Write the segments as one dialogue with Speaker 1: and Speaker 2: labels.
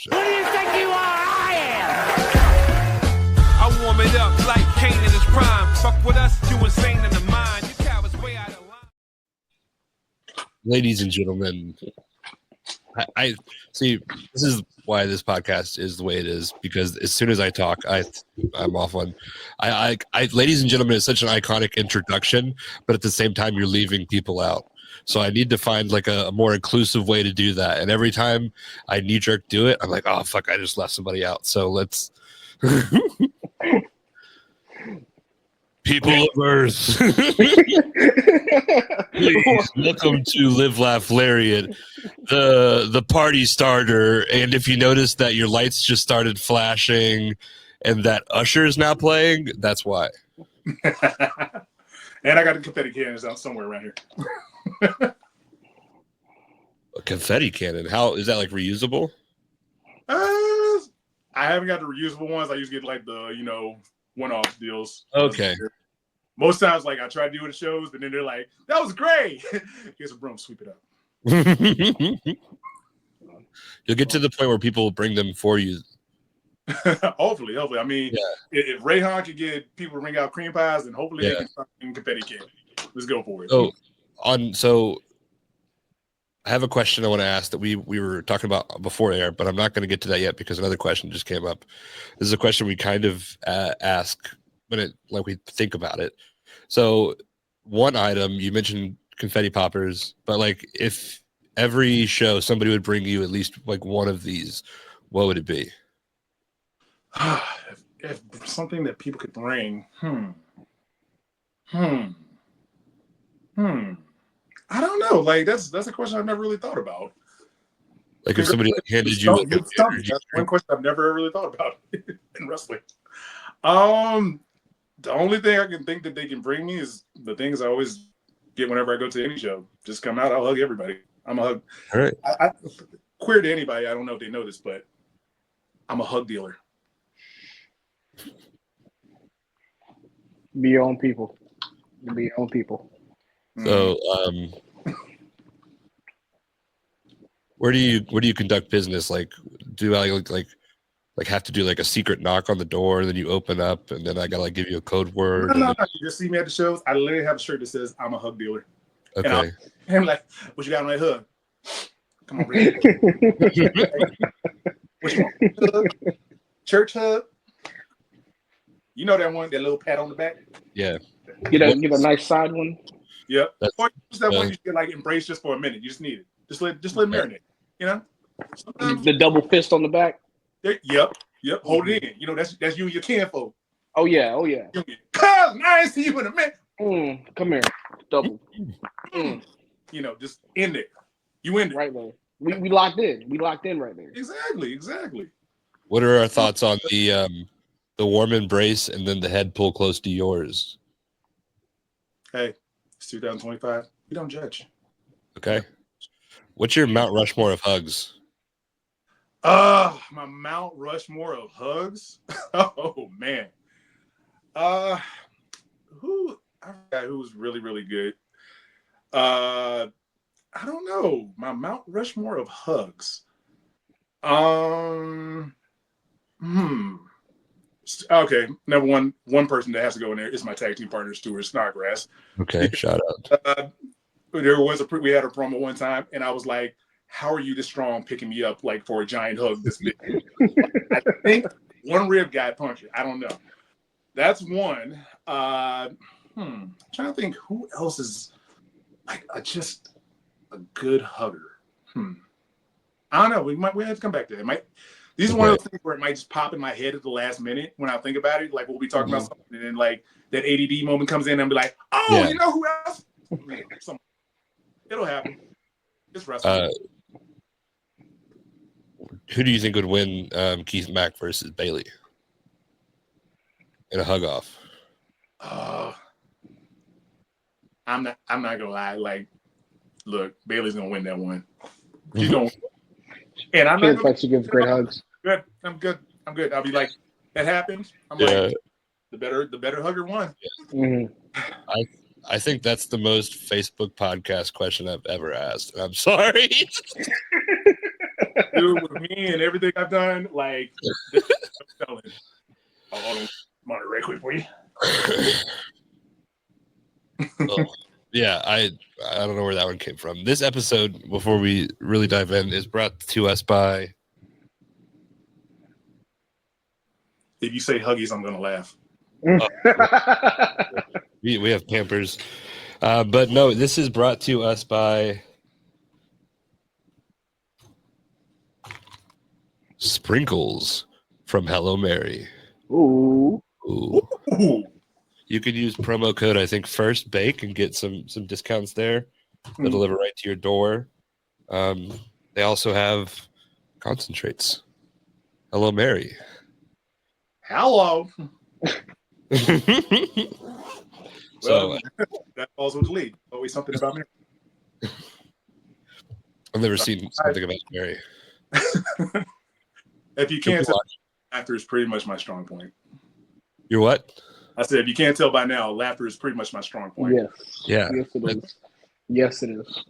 Speaker 1: Who do you think you are? I am. I warm it up like Kane in his prime. Fuck with us, you insane in the mind. You cowards way out of line.
Speaker 2: Ladies and gentlemen, I see. This is why this podcast is the way it is, because as soon as I talk, I'm off on. Ladies and gentlemen, is such an iconic introduction, but at the same time, you're leaving people out. So I need to find like a more inclusive way to do that. And every time I knee jerk do it, I'm like, oh fuck, I just left somebody out. So let's. People of Earth, please welcome to Live Laugh Lariat, the party starter. And if you notice that your lights just started flashing and that Usher is now playing, that's why.
Speaker 3: And I got the confetti cannons out somewhere around here.
Speaker 2: A confetti cannon? How is that, like reusable?
Speaker 3: I haven't got the reusable ones. I usually get like the one-off deals.
Speaker 2: Okay.
Speaker 3: Most times, like I try to do it at shows, but then they're like, "That was great." Here's a broom, sweep it up.
Speaker 2: You'll get to the point where people will bring them for you.
Speaker 3: hopefully. I mean, if Rayhan could get people to bring out cream pies, then hopefully they can start in confetti cannon. Let's go for it.
Speaker 2: So I have a question I want to ask that we were talking about before air, but I'm not going to get to that yet because another question just came up. This is a question we kind of ask when we think about it. So one item, you mentioned confetti poppers, but like if every show somebody would bring you at least like one of these, what would it be?
Speaker 3: If something that people could bring, I don't know. Like that's a question I've never really thought about.
Speaker 2: Like if somebody handed you
Speaker 3: that's one question I've never really thought about in wrestling. The only thing I can think that they can bring me is the things I always get whenever I go to any show. Just come out, I'll hug everybody. I'm a hug.
Speaker 2: All right.
Speaker 3: I queer to anybody. I don't know if they know this, but I'm a hug dealer.
Speaker 4: Be your own people. Be your own people.
Speaker 2: So, where do you conduct business? Like, do I like have to do like a secret knock on the door, and then you open up, and then I gotta like give you a code word?
Speaker 3: No. You just see me at the shows. I literally have a shirt that says I'm a hug dealer.
Speaker 2: Okay.
Speaker 3: And I'm like, what you got on that hug? Come on, Rick. What you want? Church hug? You know that one, that little pat on the back?
Speaker 2: Yeah.
Speaker 4: Get a nice side one.
Speaker 3: Yep. Or just that one you can like embrace just for a minute. You just need it. Just let it marinate. You know? Sometimes,
Speaker 4: the double fist on the back.
Speaker 3: Yep. Hold it in. You know, that's you and your kinfolk.
Speaker 4: Oh yeah.
Speaker 3: Cousin, I ain't see you in a minute.
Speaker 4: Come here. Double.
Speaker 3: You know, just in there. You in there.
Speaker 4: Right there. We locked in. We locked in right there.
Speaker 3: Exactly.
Speaker 2: What are our thoughts on the warm embrace and then the head pull close to yours?
Speaker 3: Hey, it's 2025. We don't judge.
Speaker 2: Okay. What's your Mount Rushmore of hugs?
Speaker 3: My Mount Rushmore of hugs. Oh man. Who was really, really good. I don't know. My Mount Rushmore of hugs. Okay. Number one person that has to go in there is my tag team partner, Stuart Snodgrass.
Speaker 2: Okay, shout out.
Speaker 3: We had a promo one time, and I was like, "How are you this strong picking me up like for a giant hug this big?" I think one rib guy punched it. I don't know. That's one. I'm trying to think who else is like just a good hugger. I don't know. We have to come back to that. These are one of those things where it might just pop in my head at the last minute when I think about it. Like we'll be talking about something, and then like that ADD moment comes in, and I'll be like, "Oh, you know who else?" It'll happen. It's wrestling.
Speaker 2: Who do you think would win Keith Mack versus Bailey in a hug off?
Speaker 3: I'm not gonna lie. Like, look, Bailey's gonna win that one. She's gonna. And I'm not gonna.
Speaker 4: She gives great hugs.
Speaker 3: Good. I'm good. I'll be like, that happens. I'm like, the better hugger won.
Speaker 2: I think that's the most Facebook podcast question I've ever asked. I'm sorry.
Speaker 3: Dude, with me and everything I've done, like, this is I'm telling. Oh, hold on. Monitor right quick for you.
Speaker 2: Oh, yeah, I don't know where that one came from. This episode, before we really dive in, is brought to us by.
Speaker 3: If you say Huggies, I'm gonna laugh.
Speaker 2: We have Pampers, but no, this is brought to us by Sprinkles from Hello Mary.
Speaker 4: Ooh.
Speaker 2: Ooh.
Speaker 3: Ooh.
Speaker 2: You could use promo code, I think, First Bake and get some discounts there. They'll
Speaker 3: Mhm.
Speaker 2: deliver right to your door. They also have concentrates. Hello Mary.
Speaker 3: Hello.
Speaker 2: So
Speaker 3: Well, that falls with the lead. Always something about me.
Speaker 2: I've never seen something about Mary.
Speaker 3: If you can't tell, laughter is pretty much my strong point.
Speaker 2: You're what?
Speaker 3: I said, if you can't tell by now, laughter is pretty much my strong point.
Speaker 4: Yes.
Speaker 2: Yeah.
Speaker 4: Yes, it is. Yes, it is.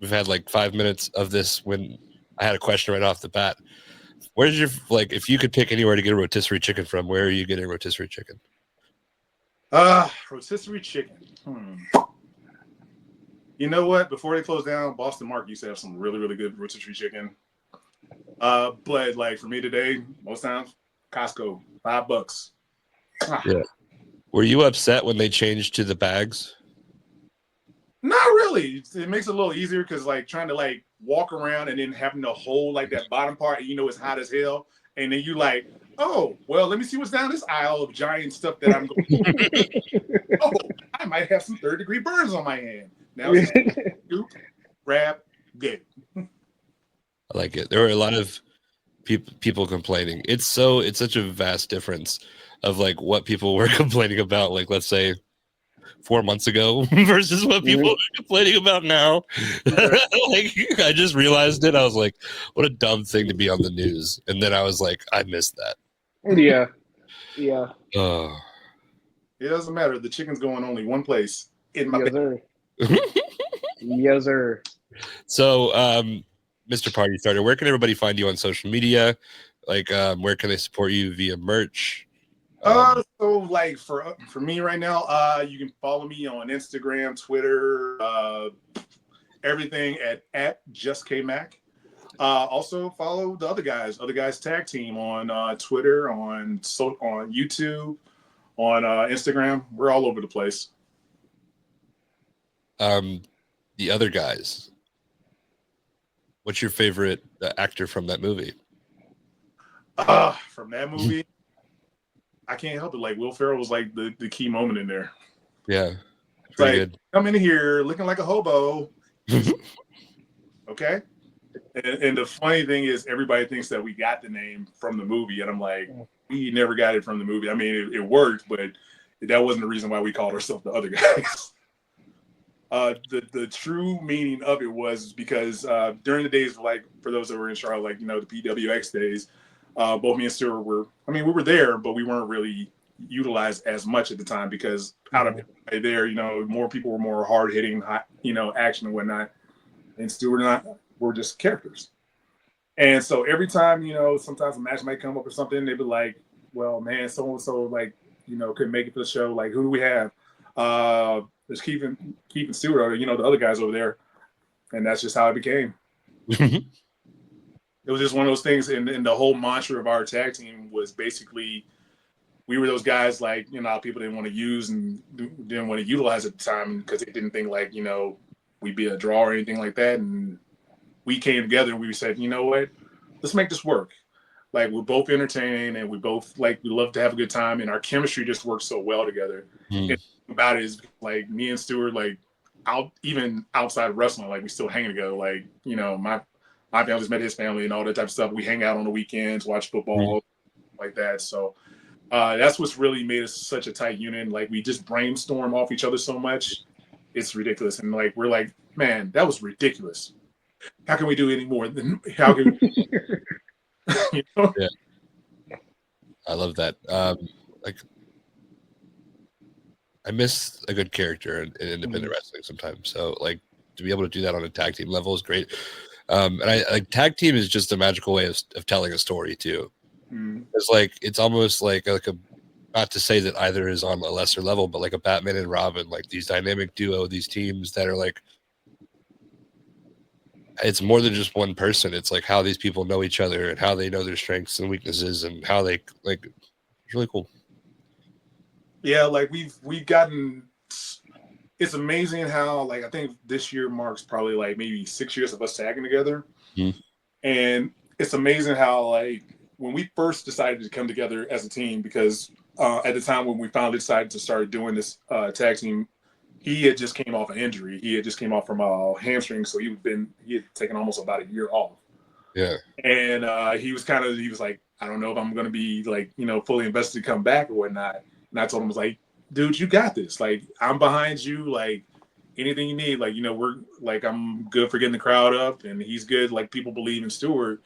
Speaker 2: We've had like 5 minutes of this when I had a question right off the bat. Where's your, like, if you could pick anywhere to get a rotisserie chicken from, where are you getting rotisserie chicken?
Speaker 3: Rotisserie chicken. You know what? Before they closed down, Boston Mark used to have some really, really good rotisserie chicken. But like for me today, most times, Costco, $5.
Speaker 2: Yeah. Were you upset when they changed to the bags?
Speaker 3: Not really. It makes it a little easier because like trying to like walk around and then having to hold like that bottom part, and you know it's hot as hell, and then you like, oh well, let me see what's down this aisle of giant stuff that I'm going. Oh, I might have some third-degree burns on my hand. Now it's just scoop, grab, get.
Speaker 2: I like it. There were a lot of people complaining. It's such a vast difference of like what people were complaining about, like let's say 4 months ago versus what people are complaining about now. Like I just realized it. I was like, what a dumb thing to be on the news. And then I was like, I missed that.
Speaker 4: Yeah. Yeah.
Speaker 2: Oh.
Speaker 3: It doesn't matter. The chicken's going only one place in my
Speaker 4: Yes, sir. Yes, sir.
Speaker 2: So, Mr. Party Starter, where can everybody find you on social media? Like, where can they support you via merch?
Speaker 3: So like for me right now, you can follow me on Instagram, Twitter, everything at just Mack. Also follow the other guys tag team on Twitter, on YouTube, on Instagram. We're all over the place.
Speaker 2: The other guys. What's your favorite actor from that movie?
Speaker 3: From that movie, I can't help it. Like Will Ferrell was like the key moment in there.
Speaker 2: Yeah,
Speaker 3: It's like,
Speaker 2: good.
Speaker 3: come in here looking like a hobo. Okay. And the funny thing is, everybody thinks that we got the name from the movie, and I'm like, we never got it from the movie. I mean, it worked, but that wasn't the reason why we called ourselves the other guys. The true meaning of it was because during the days, like for those that were in Charlotte, like the PWX days, both me and Stuart we were there, but we weren't really utilized as much at the time because out of everybody there, more people were more hard hitting, action and whatnot, and Stuart and I were just characters. And so every time, sometimes a match might come up or something, they'd be like, "Well, man, so and so couldn't make it to the show. Like, who do we have?" There's Keith and Stewart, the other guys over there. And that's just how it became. It was just one of those things. And the whole mantra of our tag team was basically, we were those guys like, people didn't want to use and didn't want to utilize at the time because they didn't think like, we'd be a draw or anything like that. And we came together and we said, you know what, let's make this work. Like we're both entertaining and we both we love to have a good time. And our chemistry just works so well together. And about it is like me and Stuart, like even outside of wrestling, like we still hang together. Like, my family's met his family and all that type of stuff. We hang out on the weekends, watch football, like that. So that's what's really made us such a tight unit. Like we just brainstorm off each other so much. It's ridiculous. And like, we're like, man, that was ridiculous. How can we do any more than how can we?
Speaker 2: Yeah. I love that. I miss a good character in independent wrestling sometimes. So like to be able to do that on a tag team level is great. And I like tag team is just a magical way of telling a story too. It's like it's almost like a not to say that either is on a lesser level, but like a Batman and Robin, like these dynamic duo, these teams that are like, it's more than just one person. It's like how these people know each other and how they know their strengths and weaknesses and how they like. It's really cool.
Speaker 3: Yeah, like we've gotten. It's amazing how like I think this year marks probably like maybe 6 years of us tagging together, and it's amazing how like when we first decided to come together as a team because at the time when we finally decided to start doing this tag team, he had just came off an injury. He had just came off from a hamstring, so he had taken almost about a year off.
Speaker 2: Yeah,
Speaker 3: and he was like, I don't know if I'm going to be like fully invested to come back or whatnot. And I told him, I was like, dude, you got this. Like, I'm behind you. Like, anything you need. Like, we're like, I'm good for getting the crowd up, and he's good. Like, people believe in Stewart,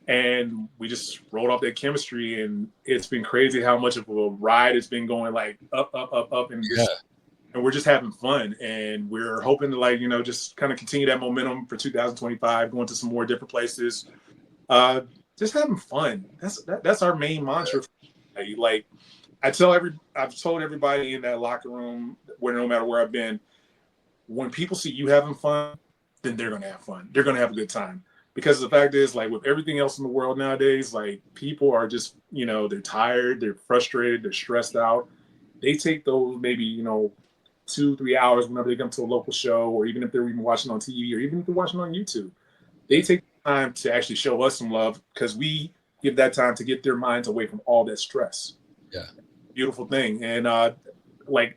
Speaker 3: and we just rolled off that chemistry, and it's been crazy how much of a ride it's been going like up, and and we're just having fun, and we're hoping to like just kind of continue that momentum for 2025, going to some more different places, just having fun. That's our main mantra. Like I've told everybody in that locker room, where no matter where I've been, when people see you having fun, then they're gonna have fun. They're gonna have a good time. Because the fact is, like with everything else in the world nowadays, like people are just, they're tired, they're frustrated, they're stressed out. They take those maybe, 2-3 hours whenever they come to a local show, or even if they're even watching on TV, or even if they're watching on YouTube, they take time to actually show us some love because we give that time to get their minds away from all that stress.
Speaker 2: Yeah.
Speaker 3: Beautiful thing. And like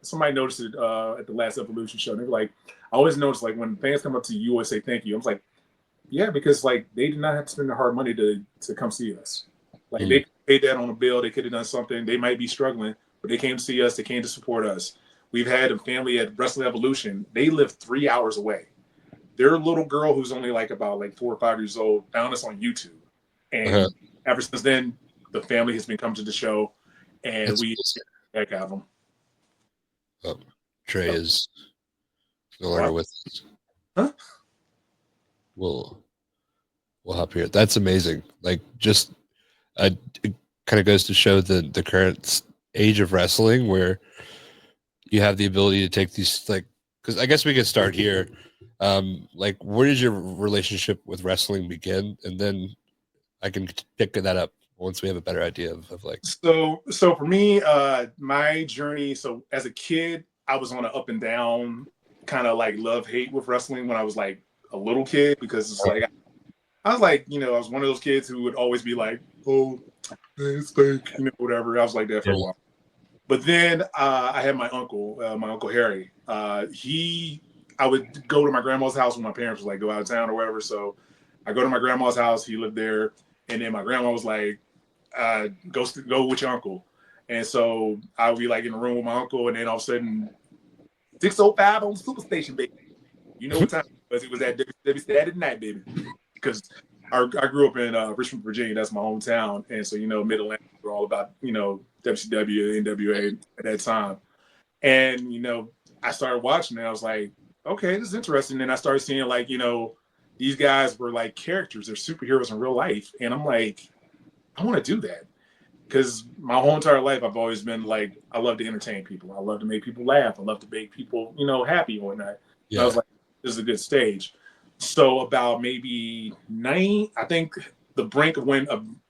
Speaker 3: somebody noticed it at the last Evolution show. They were like, I always notice like when fans come up to you always say thank you. I was like, yeah, because like they did not have to spend the hard money to come see us. Like they paid that on a bill, they could have done something. They might be struggling, but they came to see us, they came to support us. We've had a family at Wrestling Evolution. They live 3 hours away. Their little girl, who's only like about like 4 or 5 years old, found us on YouTube. And ever since then, the family has been coming to the show, and
Speaker 2: That's
Speaker 3: we heck out of them.
Speaker 2: Oh, Trey is no longer with us.
Speaker 3: Huh?
Speaker 2: We'll hop here. That's amazing. Like just it kind of goes to show the current age of wrestling where you have the ability to take these like because I guess we could start here. Like where did your relationship with wrestling begin? And then I can pick that up once we have a better idea of like
Speaker 3: so for me, my journey, so as a kid, I was on an up and down kind of like love-hate with wrestling when I was like a little kid because it's like I was like, I was one of those kids who would always be like, oh, it's fake, whatever. I was like that for a while. But then I had my uncle Harry. I would go to my grandma's house when my parents would like go out of town or whatever. So I go to my grandma's house. He lived there, and then my grandma was like, "Go with your uncle." And so I would be like in the room with my uncle, and then all of a sudden, 6:05 on Superstation, baby. You know what time it was? It was at WCW Saturday night, baby. Because I grew up in Richmond, Virginia. That's my hometown, and so Mid-Atlantic were all about WCW, NWA at that time. And I started watching, and I was like, okay, this is interesting. And I started seeing like these guys were like characters, they're superheroes in real life, and I'm like, I want to do that because my whole entire life I've always been like, I love to entertain people, I love to make people laugh, I love to make people happy and whatnot. Yeah. And I was like, this is a good stage. So about maybe I think the brink of when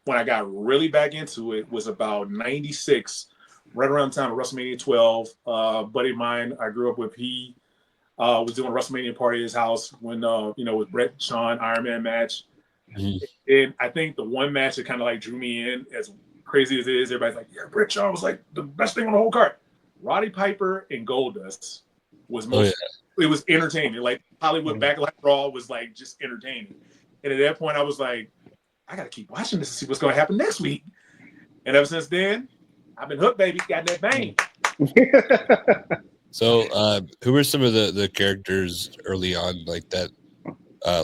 Speaker 3: I got really back into it was about 96, right around the time of WrestleMania 12. Buddy of mine I grew up with, he was doing a WrestleMania party at his house when with Bret Shawn Iron Man match. And I think the one match that kind of like drew me in, as crazy as it is, everybody's like, yeah, Bret Shawn was like the best thing on the whole card. Roddy Piper and Goldust was it was entertaining. Like Hollywood Backlash Raw was like just entertaining. And at that point I was like, I gotta keep watching this to see what's gonna happen next week. And ever since then, I've been hooked, baby. Got that bang.
Speaker 2: So who were some of the characters early on like that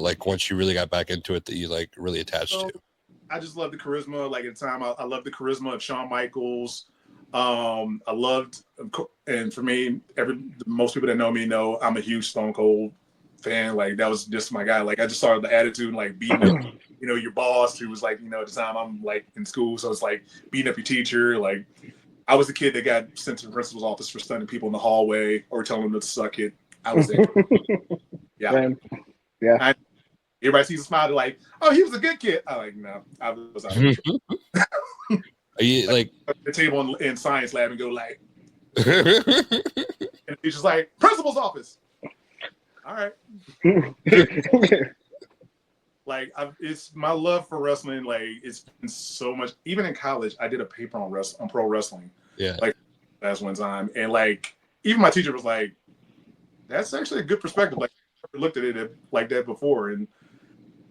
Speaker 2: like once you really got back into it that you like really attached to?
Speaker 3: I just love the charisma. Like at the time, I love the charisma of Shawn Michaels. I loved, and for me, most people that know me know I'm a huge Stone Cold fan. Like that was just my guy. Like I just saw the attitude, like beating up, your boss who was like, at the time I'm like in school, so it's like beating up your teacher. Like I was the kid that got sent to the principal's office for stunning people in the hallway or telling them to suck it. I was there. Yeah.
Speaker 4: Yeah.
Speaker 3: Everybody sees a smile, they're like, "Oh, he was a good kid." I'm like, "No, I was out of control."
Speaker 2: Are you like
Speaker 3: the table in science lab and go like, and the teacher's like, "Principal's office." All right. Like it's my love for wrestling. Like it's been so much. Even in college, I did a paper on pro wrestling.
Speaker 2: Yeah.
Speaker 3: Like that's one time, and like even my teacher was like, "That's actually a good perspective." Like I never looked at it like that before. And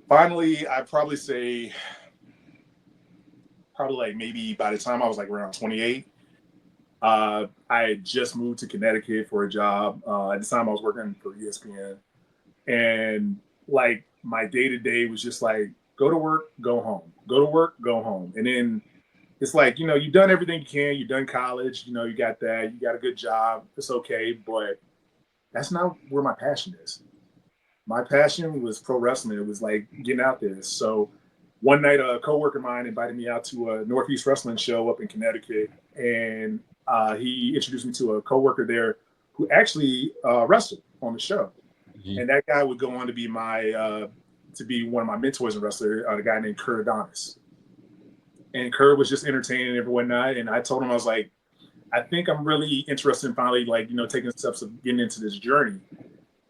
Speaker 3: finally, I'd probably say, like maybe by the time I was like around 28, I had just moved to Connecticut for a job. At the time, I was working for ESPN, and like my day to day was just like go to work, go home, go to work, go home, and then it's like you've done everything you can. You've done college, you got that, you got a good job. It's okay, but that's not where my passion is. My passion was pro wrestling. It was like getting out there. So one night, a coworker of mine invited me out to a Northeast Wrestling show up in Connecticut, and he introduced me to a coworker there who actually wrestled on the show. Mm-hmm. And that guy would go on to be one of my mentors in wrestling, a guy named Kurt Adonis. And Kurt was just entertaining everyone night, and I told him, I was like, I think I'm really interested in finally taking steps of getting into this journey.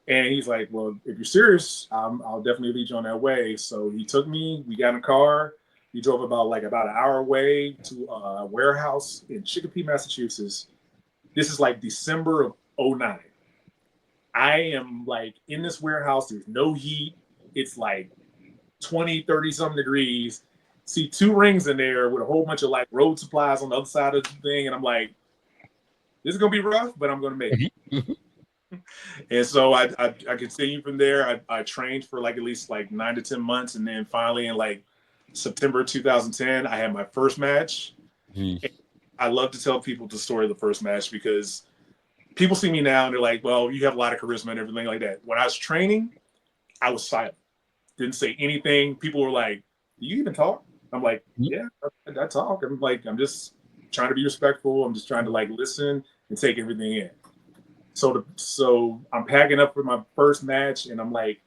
Speaker 3: And he's like, well, if you're serious, I'll definitely lead you on that way. So he took me, we got in a car. We drove about an hour away to a warehouse in Chicopee, Massachusetts. This is like December of 2009. I am like in this warehouse. There's no heat. It's like 20, 30 something degrees. See 2 rings in there with a whole bunch of like road supplies on the other side of the thing. And I'm like, this is going to be rough, but I'm going to make it. And so I continued from there. I trained for like at least like 9 to 10 months. And then finally in like September 2010, I had my first match. I love to tell people the story of the first match because people see me now and they're like, well, you have a lot of charisma and everything like that. When I was training, I was silent. Didn't say anything. People were like, do you even talk? I'm like, yeah, I talk. I'm like, I'm just trying to be respectful. I'm just trying to like listen and take everything in. So I'm packing up for my first match and I'm like,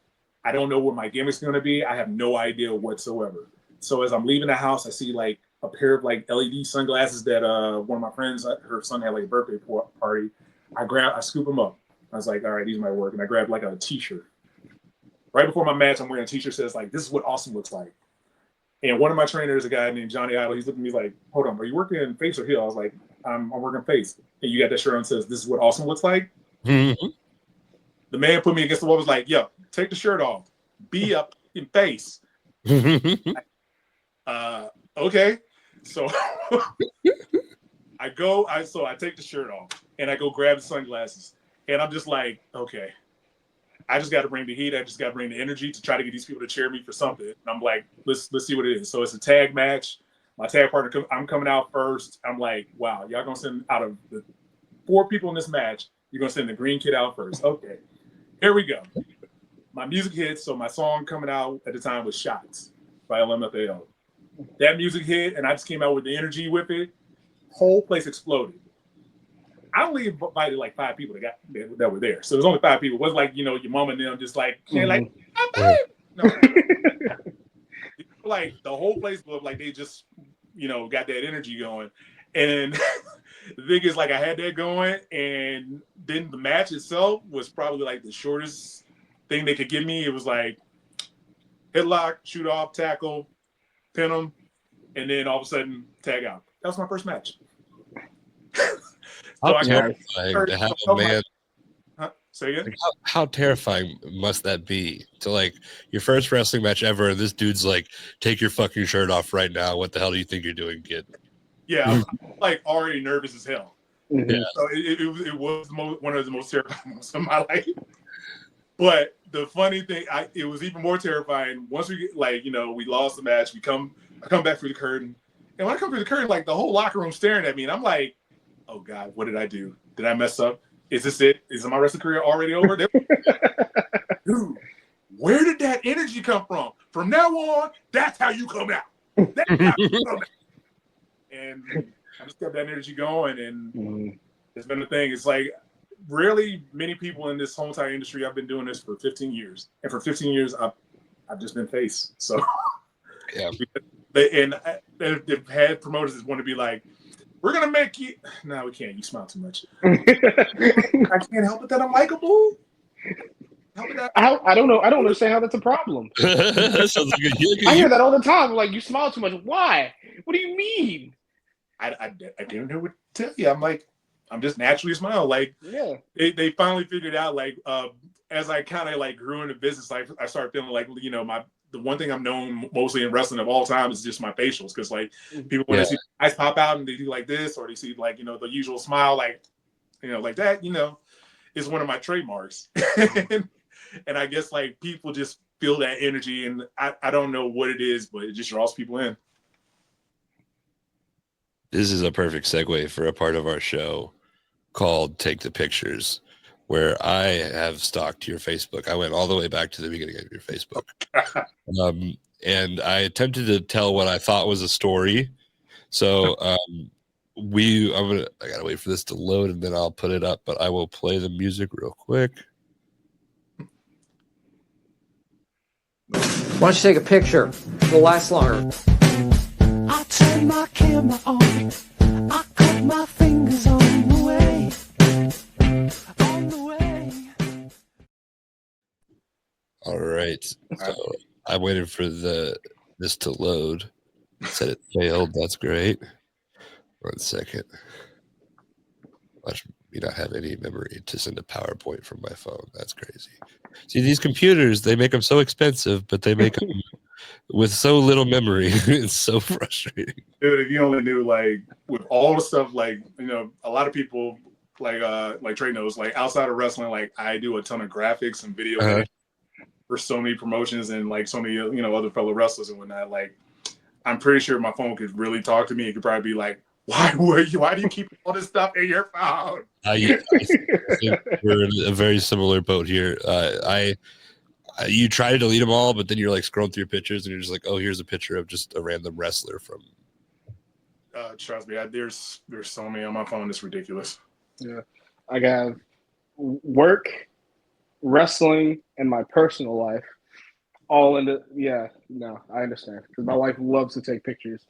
Speaker 3: I don't know what my gimmick's going to be. I have no idea whatsoever. So as I'm leaving the house, I see like a pair of like LED sunglasses that one of my friends, her son had like a birthday party. I scoop them up. I was like, all right, these might work. And I grabbed like a t-shirt. Right before my match, I'm wearing a t-shirt that says like, this is what awesome looks like. And one of my trainers, a guy named Johnny Idol, he's looking at me like, hold on, are you working face or heel? I was like, I'm working face. And you got that shirt on and says, this is what awesome looks like. Mm-hmm. The man put me against the wall, was like, yo, take the shirt off. Be up in face. Okay. So I take the shirt off and I go grab the sunglasses. And I'm just like, okay, I just got to bring the heat. I just got to bring the energy to try to get these people to cheer me for something. And I'm like, let's see what it is. So it's a tag match. My tag partner, I'm coming out first. I'm like, wow, y'all going to send out of the 4 people in this match, you're going to send the green kid out first. Okay, here we go. My music hits. So my song coming out at the time was Shots by LMFAO. That music hit, and I just came out with the energy with it. Whole place exploded. I only invited like 5 people that were there. So there's only 5 people. It wasn't like, your mom and them just like, like, no. Like the whole place blew up, like they just, got that energy going. And the thing is, like, I had that going, and then the match itself was probably like the shortest thing they could give me. It was like headlock, shoot off, tackle, pin them, and then all of a sudden tag out. That was my first match.
Speaker 2: How terrifying to have a man.
Speaker 3: Say again?
Speaker 2: How terrifying must that be to like your first wrestling match ever? And this dude's like, take your fucking shirt off right now. What the hell do you think you're doing, kid?
Speaker 3: Yeah, I'm like already nervous as hell.
Speaker 2: Yeah.
Speaker 3: So it was one of the most terrifying moments of my life. But the funny thing, it was even more terrifying once we get we lost the match. I come back through the curtain, and when I come through the curtain, like the whole locker room staring at me, and I'm like, oh God, what did I do? Did I mess up? Is this it? Is my wrestling career already over? Dude, where did that energy come from? From now on, that's how you come out. That's how you come out. And I just kept that energy going, and it's been a thing. It's like rarely many people in this whole entire industry. I've been doing this for 15 years, and for 15 years, I've just been face. So
Speaker 2: yeah,
Speaker 3: and they've had promoters that want to be like, we're gonna make you. No, we can't. You smile too much. I can't help it that I'm likable.
Speaker 4: I don't know. I don't understand how that's a problem. I hear that all the time. Like, you smile too much. Why? What do you mean?
Speaker 3: I didn't know what to tell you. I'm like, I'm just naturally smile. Like,
Speaker 4: yeah.
Speaker 3: They finally figured out, like, as I kind of like grew into business, like I started feeling like, the one thing I'm known mostly in wrestling of all time is just my facials. Because like people when they see eyes pop out and they do like this, or they see like, the usual smile, like, like that, is one of my trademarks. And I guess like people just feel that energy, and I don't know what it is, but it just draws people in.
Speaker 2: This is a perfect segue for a part of our show called Take the Pictures, where I have stalked your Facebook. I went all the way back to the beginning of your Facebook. And I attempted to tell what I thought was a story. So I gotta wait for this to load and then I'll put it up, but I will play the music real quick.
Speaker 5: Why don't you take a picture? It'll last longer.
Speaker 6: I turn my camera on. I cut my fingers on the way. On the way.
Speaker 2: All right. So I waited for this to load. It said it failed. That's great. 1 second. Watch me not have any memory to send a PowerPoint from my phone. That's crazy. See, these computers, they make them so expensive, but they make them with so little memory. It's so frustrating.
Speaker 3: Dude, if you only knew, like, with all the stuff, like, a lot of people, like Trey knows, like, outside of wrestling, like, I do a ton of graphics and video editing for so many promotions and, like, so many, other fellow wrestlers and whatnot. Like, I'm pretty sure my phone could really talk to me. It could probably be like, why do you keep all this stuff in your phone?
Speaker 2: I think we're in a very similar boat here. You try to delete them all, but then you're like scrolling through your pictures and you're just like, oh, here's a picture of just a random wrestler from.
Speaker 3: Trust me, there's so many on my phone. It's ridiculous.
Speaker 4: Yeah, I got work, wrestling, and my personal life all into. Yeah, no, I understand because my wife loves to take pictures.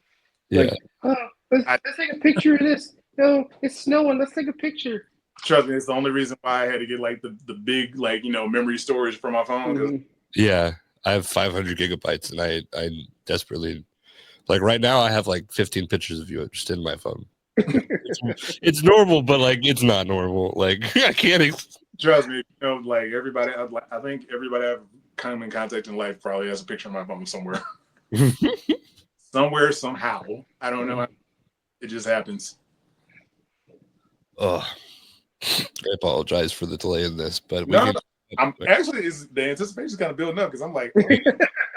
Speaker 2: Yeah.
Speaker 4: Like, let's take a picture of this. No, it's snowing. Let's take a picture.
Speaker 3: Trust me, it's the only reason why I had to get like the big like memory storage for my phone.
Speaker 4: Mm-hmm.
Speaker 2: Yeah, I have 500 gigabytes, and I desperately like right now I have like 15 pictures of you just in my phone. It's normal, but like it's not normal. Like I can't.
Speaker 3: Trust me, like everybody. I think everybody I've come in contact in life probably has a picture of my phone somewhere. Somewhere, somehow. I don't know. It just happens.
Speaker 2: Oh, I apologize for the delay in this, but
Speaker 3: I'm actually the anticipation is kind of building up because I'm like,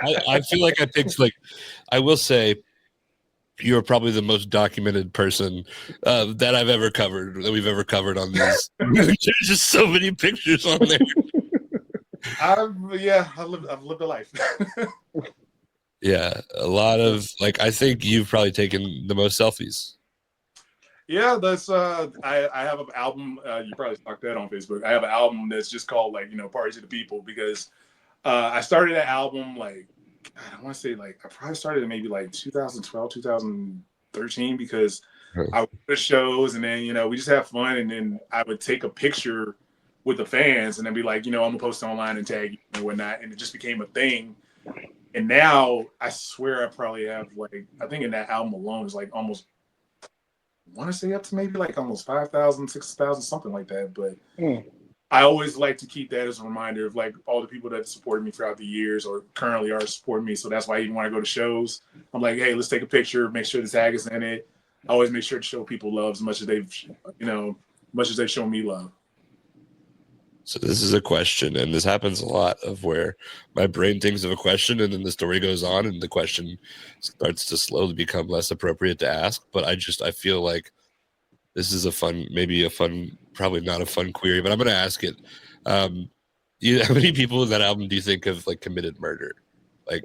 Speaker 2: I feel like I picked like I will say you're probably the most documented person that I've ever covered that we've ever covered on this. There's just so many pictures on there.
Speaker 3: I've lived a life.
Speaker 2: Yeah, a lot of like I think you've probably taken the most selfies.
Speaker 3: Yeah, that's I have an album. You probably stalked that on Facebook. I have an album that's just called like Party to the People because I started that album like I want to say like I probably started in maybe like 2012, 2013 because I would go to shows and then we just have fun and then I would take a picture with the fans and then be like I'm gonna post it online and tag you and whatnot and it just became a thing. And now I swear I probably have like I think in that album alone is like almost I want to say up to maybe like almost 5,000, 6,000, something like that. But I always like to keep that as a reminder of like all the people that supported me throughout the years or currently are supporting me. So that's why even when I go to shows, I'm like, hey, let's take a picture, make sure the tag is in it. I always make sure to show people love as much as they've, much as they show me love.
Speaker 2: So this is a question, and this happens a lot of where my brain thinks of a question and then the story goes on and the question starts to slowly become less appropriate to ask. But I feel like This is probably not a fun query, but I'm going to ask it. How many people in that album do you think have like committed murder? Like,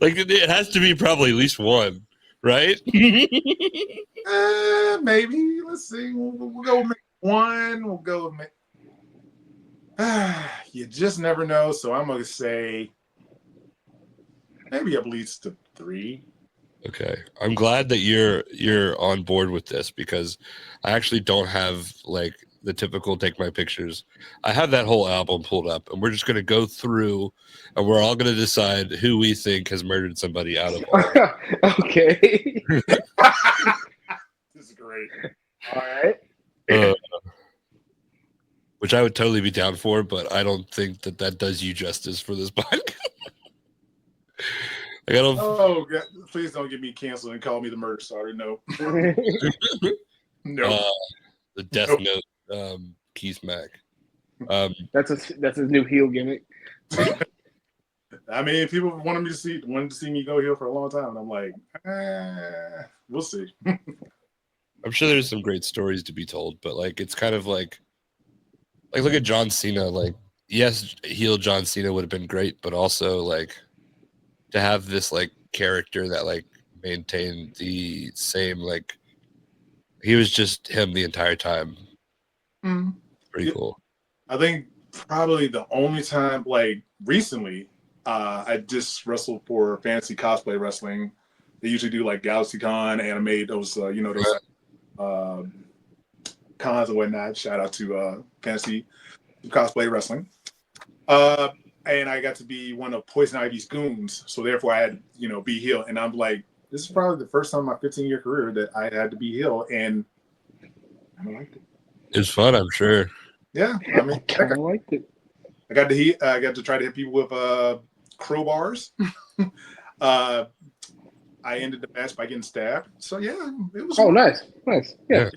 Speaker 2: like it has to be probably at least one, right?
Speaker 3: Maybe. Let's see. We'll go with one. We'll go with you just never know. So I'm gonna say maybe at least 3.
Speaker 2: Okay, I'm glad that you're on board with this because I actually don't have like the typical take my pictures. I have that whole album pulled up, and we're just gonna go through, and we're all gonna decide who we think has murdered somebody out of all.
Speaker 4: Okay.
Speaker 3: This is great.
Speaker 4: All right.
Speaker 2: Which I would totally be down for, but I don't think that does you justice for this podcast. Like, I don't.
Speaker 3: Oh, God, please don't get me canceled and call me the murder starter. No. No.
Speaker 2: The Death Note, Keith Mack.
Speaker 4: That's his new heel gimmick.
Speaker 3: I mean, people wanted to see me go heel for a long time. And I'm like, we'll see.
Speaker 2: I'm sure there's some great stories to be told, but like it's kind of like look at John Cena. Like, yes, heel John Cena would have been great, but also like to have this like character that like maintained the same like he was just him the entire time. Pretty cool.
Speaker 3: I think probably the only time like recently I just wrestled for Fantasy Cosplay Wrestling. They usually do like GalaxyCon, Animate, those those cons and whatnot. Shout out to Fantasy Cosplay Wrestling. And I got to be one of Poison Ivy's goons, so therefore I had be heel. And I'm like, this is probably the first time in my 15-year career that I had to be heel, and I liked it.
Speaker 2: It's fun, I'm sure.
Speaker 3: Yeah, I mean,
Speaker 4: I liked it.
Speaker 3: I got to try to hit people with crowbars. I ended the match by getting stabbed. So yeah, it was.
Speaker 4: Oh, nice. Yeah.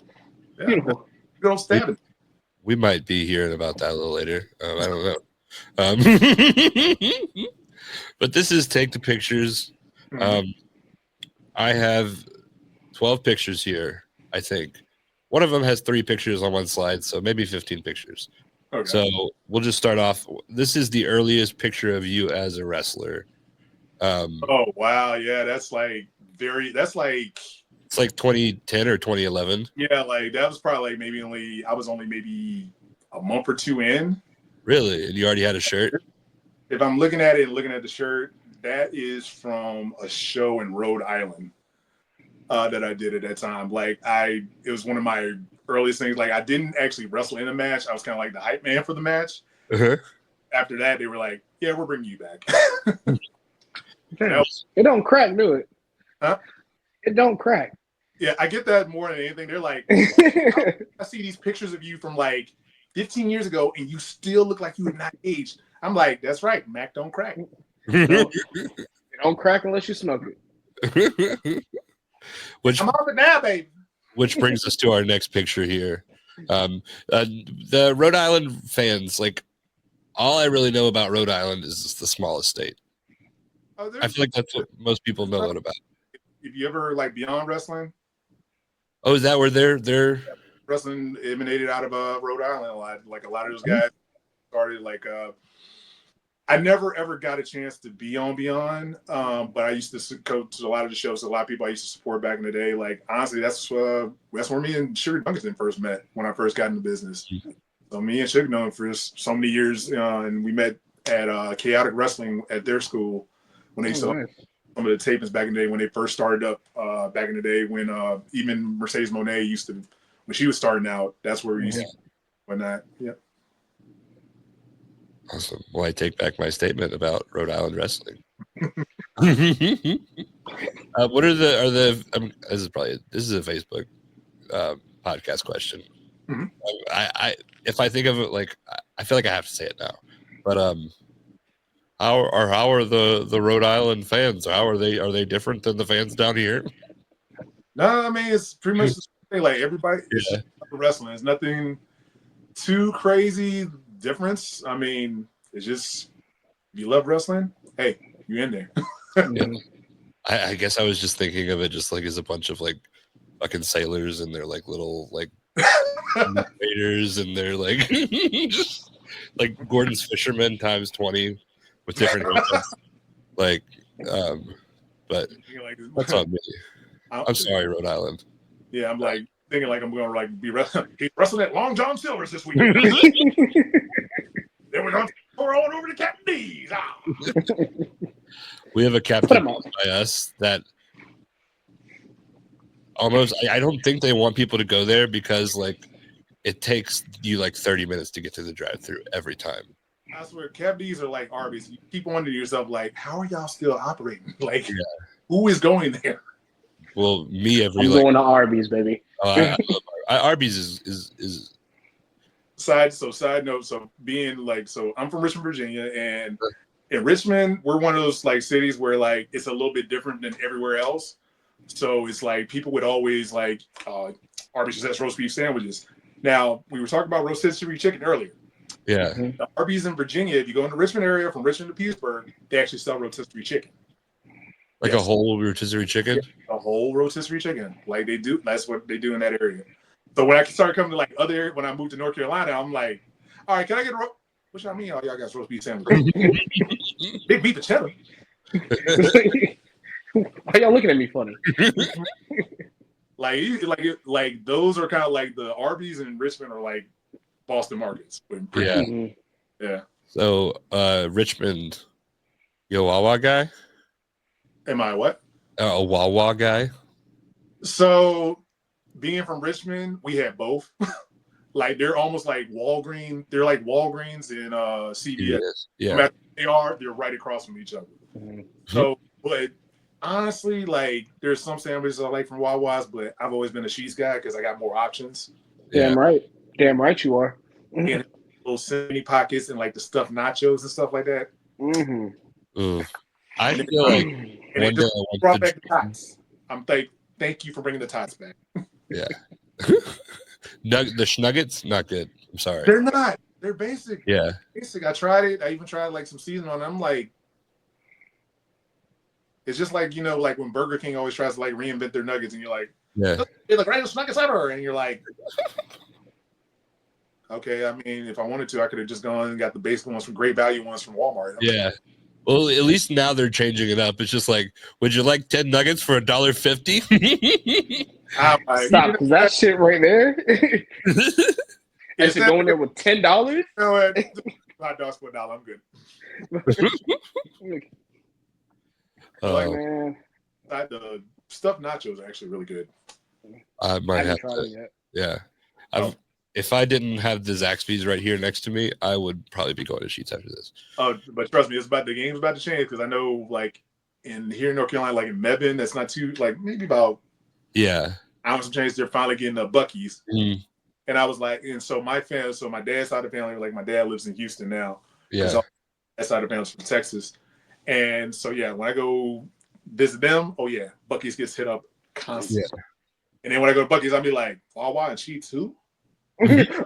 Speaker 4: Beautiful.
Speaker 3: Good old stabbing.
Speaker 2: We might be hearing about that a little later. I don't know. But this is Take the Pictures. I have 12 pictures here, I think. One of them has 3 pictures on one slide, so maybe 15 pictures. Okay. So we'll just start off. This is the earliest picture of you as a wrestler.
Speaker 3: Oh wow, yeah, it's like
Speaker 2: 2010 or 2011.
Speaker 3: Yeah, like that was probably like I was only maybe a month or 2 in.
Speaker 2: Really? And you already had a shirt?
Speaker 3: If I'm looking at it and looking at the shirt, that is from a show in Rhode Island that I did at that time. Like it was one of my earliest things. Like I didn't actually wrestle in a match. I was kind of like the hype man for the match.
Speaker 2: Uh-huh.
Speaker 3: After that, they were like, "Yeah, we're bringing you back."
Speaker 4: It don't crack, do it?
Speaker 3: Huh?
Speaker 4: It don't crack.
Speaker 3: Yeah, I get that more than anything. They're like, I see these pictures of you from like 15 years ago, and you still look like you had not aged. I'm like, that's right, Mac don't crack.
Speaker 4: It don't crack unless you smoke it.
Speaker 3: I'm off it now, baby.
Speaker 2: Which brings us to our next picture here. The Rhode Island fans, like, all I really know about Rhode Island is it's the smallest state. I feel like that's what most people know it about.
Speaker 3: If you ever like Beyond Wrestling.
Speaker 2: Oh, is that where they're
Speaker 3: wrestling emanated out of Rhode Island a lot? Like a lot of those guys started like I never ever got a chance to be on Beyond, but I used to coach a lot of the shows. A lot of people I used to support back in the day. Like honestly, that's where me and Sugar Duncan first met when I first got into business. So me and Sugar known for so many years, and we met at Chaotic Wrestling at their school when they saw some of the tapings back in the day when they first started up. Back in the day when even Mercedes Monet used to, when she was starting out, that's where we used to. When that, yeah.
Speaker 2: Awesome. Well, I take back my statement about Rhode Island wrestling. What are the? This is a Facebook podcast question.
Speaker 3: Mm-hmm.
Speaker 2: I if I think of it like I feel like I have to say it now, but how are the Rhode Island fans? How are they? Are they different than the fans down here?
Speaker 3: No, I mean it's pretty much the same. Like everybody, it's just wrestling. It's nothing too crazy difference. I mean, it's just if you love wrestling, hey, you in there.
Speaker 2: I guess I was just thinking of it just like as a bunch of like fucking sailors and they're like little like waiters and they're like just like Gordon's fishermen times 20 with different haircuts. Like, but that's on me. I'm sorry, Rhode Island.
Speaker 3: Yeah, I'm like thinking like I'm going to like be wrestling at Long John Silver's this weekend. Then we're going to pour on over to Captain D's. Ah.
Speaker 2: We have a captain by us that almost I don't think they want people to go there because like it takes you like 30 minutes to get to the drive-thru every time.
Speaker 3: I swear, Captain D's are like Arby's. You keep wondering to yourself like, how are y'all still operating? Like, who is going there?
Speaker 2: Well, me every
Speaker 4: I'm going to Arby's, baby.
Speaker 2: Arby's is
Speaker 3: side note. So being like, so I'm from Richmond, Virginia, and in Richmond, we're one of those like cities where like it's a little bit different than everywhere else. So it's like people would always like Arby's has roast beef sandwiches. Now we were talking about rotisserie chicken earlier.
Speaker 2: Yeah.
Speaker 3: The Arby's in Virginia, if you go in the Richmond area from Richmond to Petersburg, they actually sell rotisserie chicken.
Speaker 2: Like a whole rotisserie chicken?
Speaker 3: Yeah, a whole rotisserie chicken. Like they do. That's what they do in that area. So when I started coming to like other areas, when I moved to North Carolina, I'm like, all right, can I get a what y'all mean? Y'all got roast beef sandwiches? Big beef and cheddar.
Speaker 4: Why y'all looking at me funny?
Speaker 3: like those are kind of like the Arby's in Richmond are like Boston markets.
Speaker 2: Yeah.
Speaker 3: Yeah.
Speaker 2: So Richmond, you a Wawa guy?
Speaker 3: Am I what?
Speaker 2: A Wawa guy?
Speaker 3: So being from Richmond, we had both. Like they're almost like Walgreens. They're like Walgreens and CVS.
Speaker 2: Yeah.
Speaker 3: They're right across from each other. Mm-hmm. So, but honestly, like there's some sandwiches I like from Wawa's, but I've always been a Sheetz guy because I got more options.
Speaker 4: Damn right you are.
Speaker 3: And little semi pockets and like the stuffed nachos and stuff like that.
Speaker 4: Mm-hmm.
Speaker 2: I feel like
Speaker 3: one day I brought back the tots. Thank you for bringing the tots back.
Speaker 2: Yeah. The Schnuggets, not good. I'm sorry.
Speaker 3: They're not. They're basic.
Speaker 2: Yeah.
Speaker 3: Basic. I tried it. I even tried like some seasoning on it. I'm like, it's just like, you know, like when Burger King always tries to like reinvent their nuggets and you're like,
Speaker 2: yeah,
Speaker 3: they're the greatest nuggets ever. And you're like, okay, I mean, if I wanted to, I could have just gone and got the basic ones from Great Value ones from Walmart.
Speaker 2: Yeah. Well, at least now they're changing it up. It's just like, would you like 10 nuggets for $1.50?
Speaker 4: Stop, because that shit right there. I should go in there with $10.
Speaker 3: You know what? $5 for $1. I'm good. Like, man, the stuffed nachos are actually really good.
Speaker 2: I might have to. Yeah. If I didn't have the Zaxby's right here next to me, I would probably be going to Sheetz after this.
Speaker 3: Oh, but trust me, the game's about to change because I know, like, here in North Carolina, like in Mebane, that's not too, like, maybe about ounce of change. They're finally getting the Buc-ee's, and I was like, and so my dad's side of the family, like, my dad lives in Houston now.
Speaker 2: Yeah,
Speaker 3: so that side of the family's from Texas, and so when I go visit them, Buc-ee's gets hit up constantly. Yeah. And then when I go to Buc-ee's, I'll be like, Wawa and Sheetz who?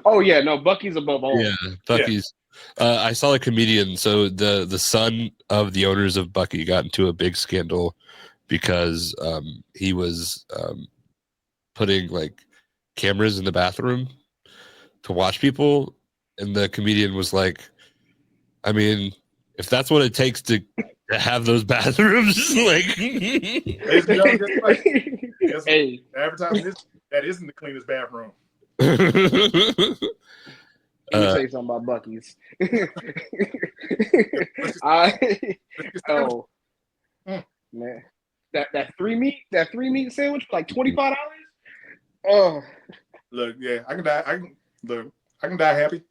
Speaker 4: Oh yeah, no, Buc-ee's above all.
Speaker 2: Yeah, Buc-ee's. Yeah. I saw a comedian. So the son of the owners of Buc-ee got into a big scandal because he was putting like cameras in the bathroom to watch people, and the comedian was like, "I mean, if that's what it takes to have those bathrooms, like,
Speaker 3: hey, advertising that isn't the cleanest bathroom."
Speaker 4: Let me tell you something about Buc-ee's. Man, that three meat sandwich for like $25. Oh,
Speaker 3: look, yeah, I can die happy.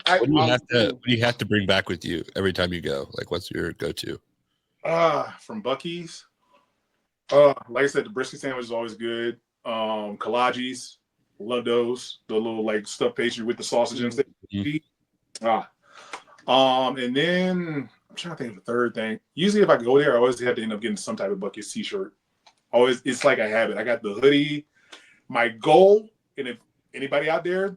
Speaker 2: What do you have to bring back with you every time you go? Like, what's your go-to?
Speaker 3: From Buc-ee's. Like I said, the brisket sandwich is always good. Kolages. Love those. The little like stuffed pastry with the sausage and stuff. And then I'm trying to think of the third thing. Usually if I go there, I always have to end up getting some type of Buc-ee's t-shirt. Always, it's like I have it. I got the hoodie. My goal, and if anybody out there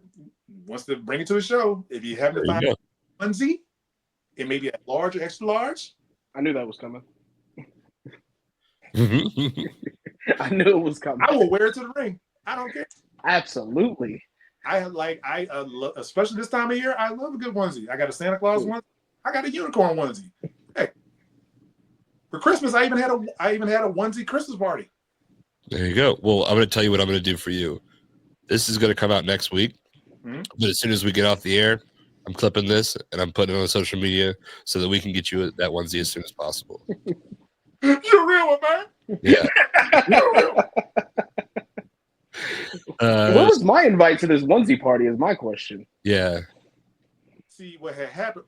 Speaker 3: wants to bring it to the show, if you happen to find a onesie, it may be a large or extra large.
Speaker 4: I knew that was coming. I knew it was coming.
Speaker 3: I will wear it to the ring. I don't care.
Speaker 4: Absolutely.
Speaker 3: Especially this time of year, I love a good onesie. I got a Santa Claus onesie. I got a unicorn onesie. Hey, for Christmas, I even had a onesie Christmas party.
Speaker 2: There you go. Well, I'm going to tell you what I'm going to do for you. This is going to come out next week, but as soon as we get off the air, I'm clipping this and I'm putting it on social media so that we can get you that onesie as soon as possible.
Speaker 3: You're real one, man.
Speaker 2: Yeah.
Speaker 3: You're real.
Speaker 4: What was my invite to this onesie party is my question.
Speaker 2: Yeah.
Speaker 3: See what had happened.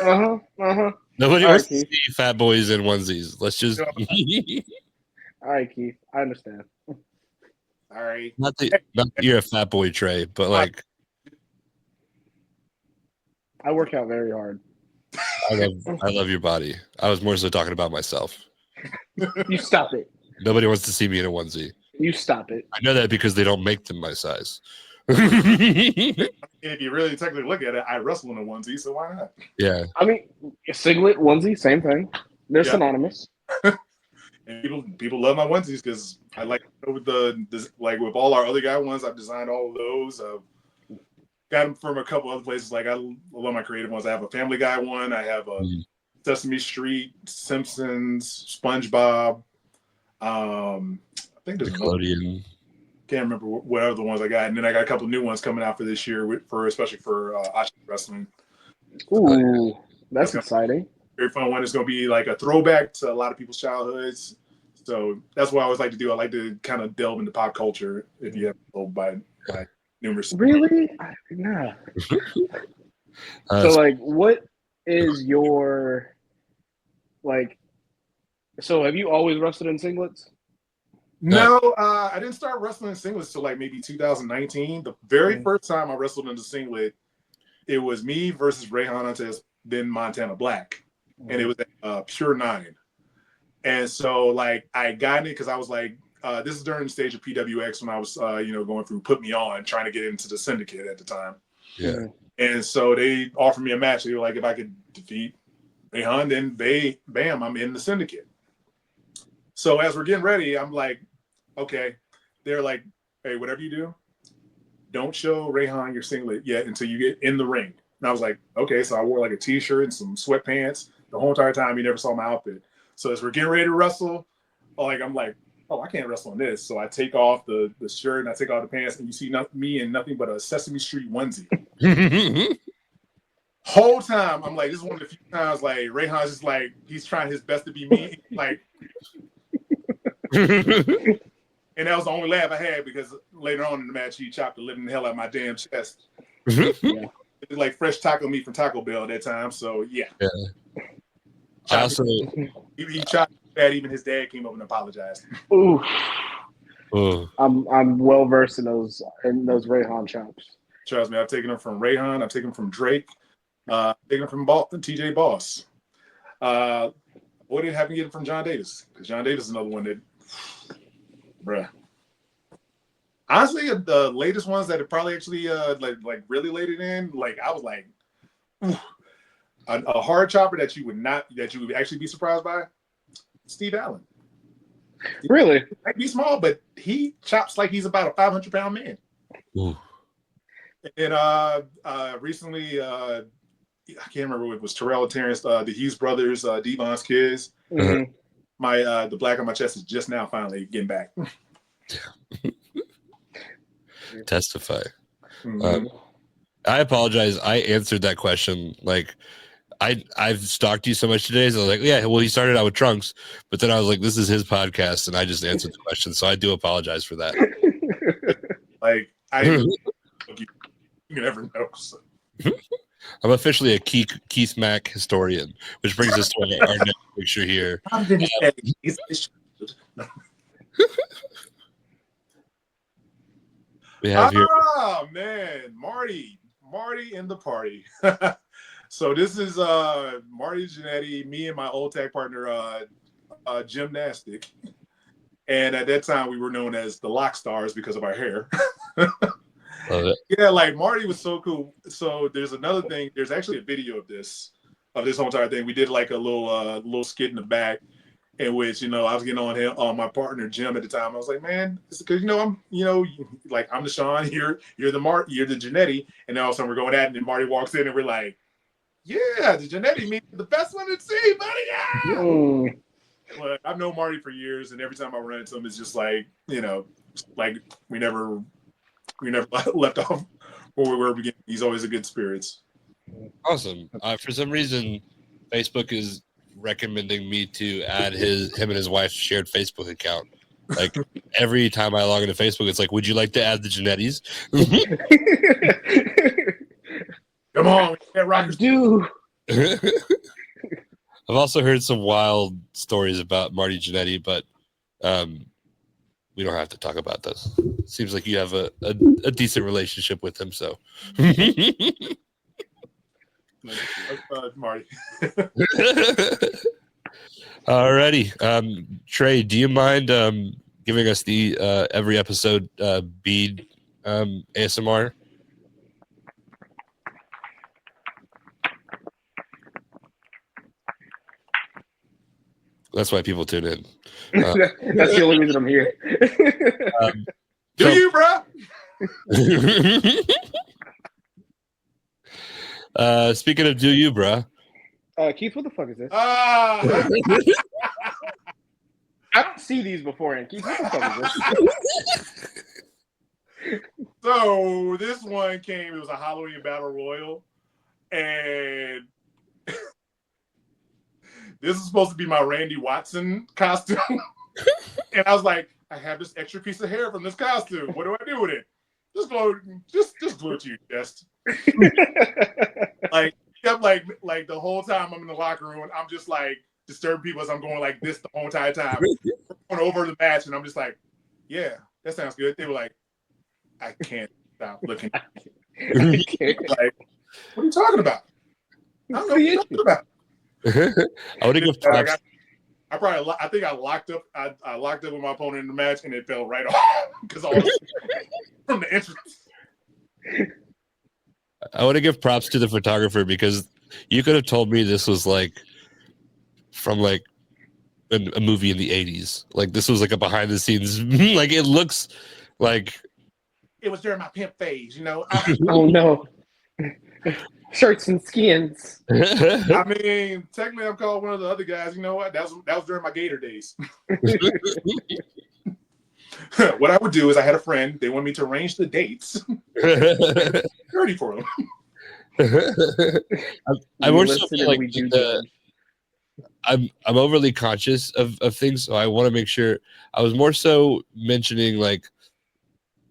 Speaker 2: Nobody
Speaker 4: All
Speaker 2: wants
Speaker 4: right,
Speaker 2: to see fat boys in onesies. Let's just
Speaker 4: All right, Keith. I understand.
Speaker 3: All right.
Speaker 2: not that you're a fat boy, Trey, but like
Speaker 4: I work out very hard.
Speaker 2: I love your body. I was more so talking about myself.
Speaker 4: You stop it.
Speaker 2: Nobody wants to see me in a onesie.
Speaker 4: You stop it.
Speaker 2: I know that because they don't make them my size.
Speaker 3: If you really technically look at it, I wrestle in a onesie, so why not?
Speaker 2: Yeah.
Speaker 4: I mean, singlet, onesie, same thing. They're synonymous.
Speaker 3: And people love my onesies because I like with with all our other guy ones. I've designed all of those. Got them from a couple other places. Like I love my creative ones. I have a Family Guy one. I have a Sesame Street, Simpsons, SpongeBob. I think there's
Speaker 2: Nickelodeon.
Speaker 3: Can't remember what other ones I got. And then I got a couple new ones coming out for this year, especially for Amish wrestling.
Speaker 4: Ooh, that's exciting.
Speaker 3: Very fun one. It's going to be like a throwback to a lot of people's childhoods. So that's what I always like to do. I like to kind of delve into pop culture if you have told by numerous.
Speaker 4: Really? Nah. So, like, what is your, like, so have you always wrestled in singlets?
Speaker 3: No, I didn't start wrestling in singlets till like maybe 2019. The very first time I wrestled in the singlet, it was me versus Ray Hernandez, then Montana Black. And it was at Pure 9. And so, like, I got it because I was like, this is during the stage of PWX when I was, going through Put Me On, trying to get into the syndicate at the time.
Speaker 2: Yeah.
Speaker 3: And so they offered me a match. They were like, if I could defeat Rayhan, then bam, I'm in the syndicate. So as we're getting ready, I'm like, okay. They're like, hey, whatever you do, don't show Rayhan your singlet yet until you get in the ring. And I was like, okay. So I wore like a t-shirt and some sweatpants the whole entire time. You never saw my outfit. So as we're getting ready to wrestle, I'm like, oh, I can't wrestle in this. So I take off the shirt and I take off the pants, and you see me in nothing but a Sesame Street onesie. Whole time, I'm like, this is one of the few times like Rayhan's just like, he's trying his best to be me. Like, and that was the only laugh I had because later on in the match, he chopped the living hell out of my damn chest. Yeah. It was like fresh taco meat from Taco Bell at that time. So, yeah.
Speaker 2: I also,
Speaker 3: he chopped that. Even his dad came up and apologized.
Speaker 4: Ooh.
Speaker 2: oh,
Speaker 4: I'm well versed in those Rayhan chops.
Speaker 3: Trust me, I've taken them from Rayhan. I've taken them from Drake. I've taken them from TJ Boss. What did happen to get them from John Davis? Because John Davis is another one that, bruh. Honestly, the latest ones that have probably actually like really laid it in, like I was like, a hard chopper that you would actually be surprised by, Steve Allen.
Speaker 4: Really?
Speaker 3: He might be small, but he chops like he's about a 500-pound man.
Speaker 2: ooh.
Speaker 3: And recently, I can't remember if it was Terrell or Terrence, the Hughes brothers, Devon's kids.
Speaker 4: Mm-hmm.
Speaker 3: The black on my chest is just now finally getting back.
Speaker 2: Testify.
Speaker 3: Mm-hmm.
Speaker 2: I apologize. I answered that question. Like, I've stalked you so much today. So I was like, yeah, well, he started out with trunks, but then I was like, this is his podcast, and I just answered the question. So I do apologize for that.
Speaker 3: Like, you never know. So.
Speaker 2: I'm officially a Keith Mack historian, which brings us to our next picture here. We have here.
Speaker 3: Oh man, Marty in the party. So this is Marty Jannetty, me and my old tag partner Gymnastic, and at that time we were known as the Lock Stars because of our hair.
Speaker 2: Love it.
Speaker 3: Yeah, like Marty was so cool. So there's another thing. There's actually a video of this whole entire thing. We did like a little skit in the back, in which I was getting on him, on my partner Jim at the time. I was like, man, it's because I'm I'm the Sean, you're the you're the Janetti, and then all of a sudden we're going at it, and Marty walks in, and we're like, yeah, the Janetti means the best one to see, buddy. Yeah.
Speaker 4: Mm.
Speaker 3: But I've known Marty for years, and every time I run into him, it's just like like we never left off where we were beginning. He's always a good spirits.
Speaker 2: Awesome. For some reason, Facebook is recommending me to add him and his wife's shared Facebook account. Like every time I log into Facebook, it's like, would you like to add the Janettis?
Speaker 3: Come on,
Speaker 4: I do.
Speaker 2: I've also heard some wild stories about Marty Jannetty, but we don't have to talk about those. Seems like you have a decent relationship with him, so.
Speaker 3: Marty.
Speaker 2: Alrighty. Trey, do you mind giving us the every episode bead ASMR? That's why people tune in.
Speaker 4: That's the only reason I'm here.
Speaker 3: Do you, bro?
Speaker 2: Speaking of do you, bruh?
Speaker 4: Keith, what the fuck is this?
Speaker 3: I
Speaker 4: don't see these beforehand. Keith, what the fuck is this?
Speaker 3: So this one came. It was a Halloween battle royal, and this is supposed to be my Randy Watson costume. And I was like, I have this extra piece of hair from this costume. What do I do with it? Just glue it to your chest. Like the whole time I'm in the locker room, I'm just like disturbing people as I'm going like this the whole entire time. Going over the match, and I'm just like, yeah, that sounds good. They were like, I can't stop looking at you. Like, what are you talking about? I don't know what you're talking about.
Speaker 2: I would have given props.
Speaker 3: I think I locked up. I locked up with my opponent in the match, and it fell right off because all from the entrance.
Speaker 2: I want to give props to the photographer because you could have told me this was like from like a movie in the 80s. Like this was like a behind the scenes. Like it looks like
Speaker 3: it was during my pimp phase,
Speaker 4: Oh no. Shirts and skins.
Speaker 3: I mean, technically, I'm called one of the other guys. You know what? That was during my Gator days. What I would do is I had a friend. They wanted me to arrange the dates. Ready for them.
Speaker 2: I more so feel like I'm overly conscious of things, so I want to make sure. I was more so mentioning like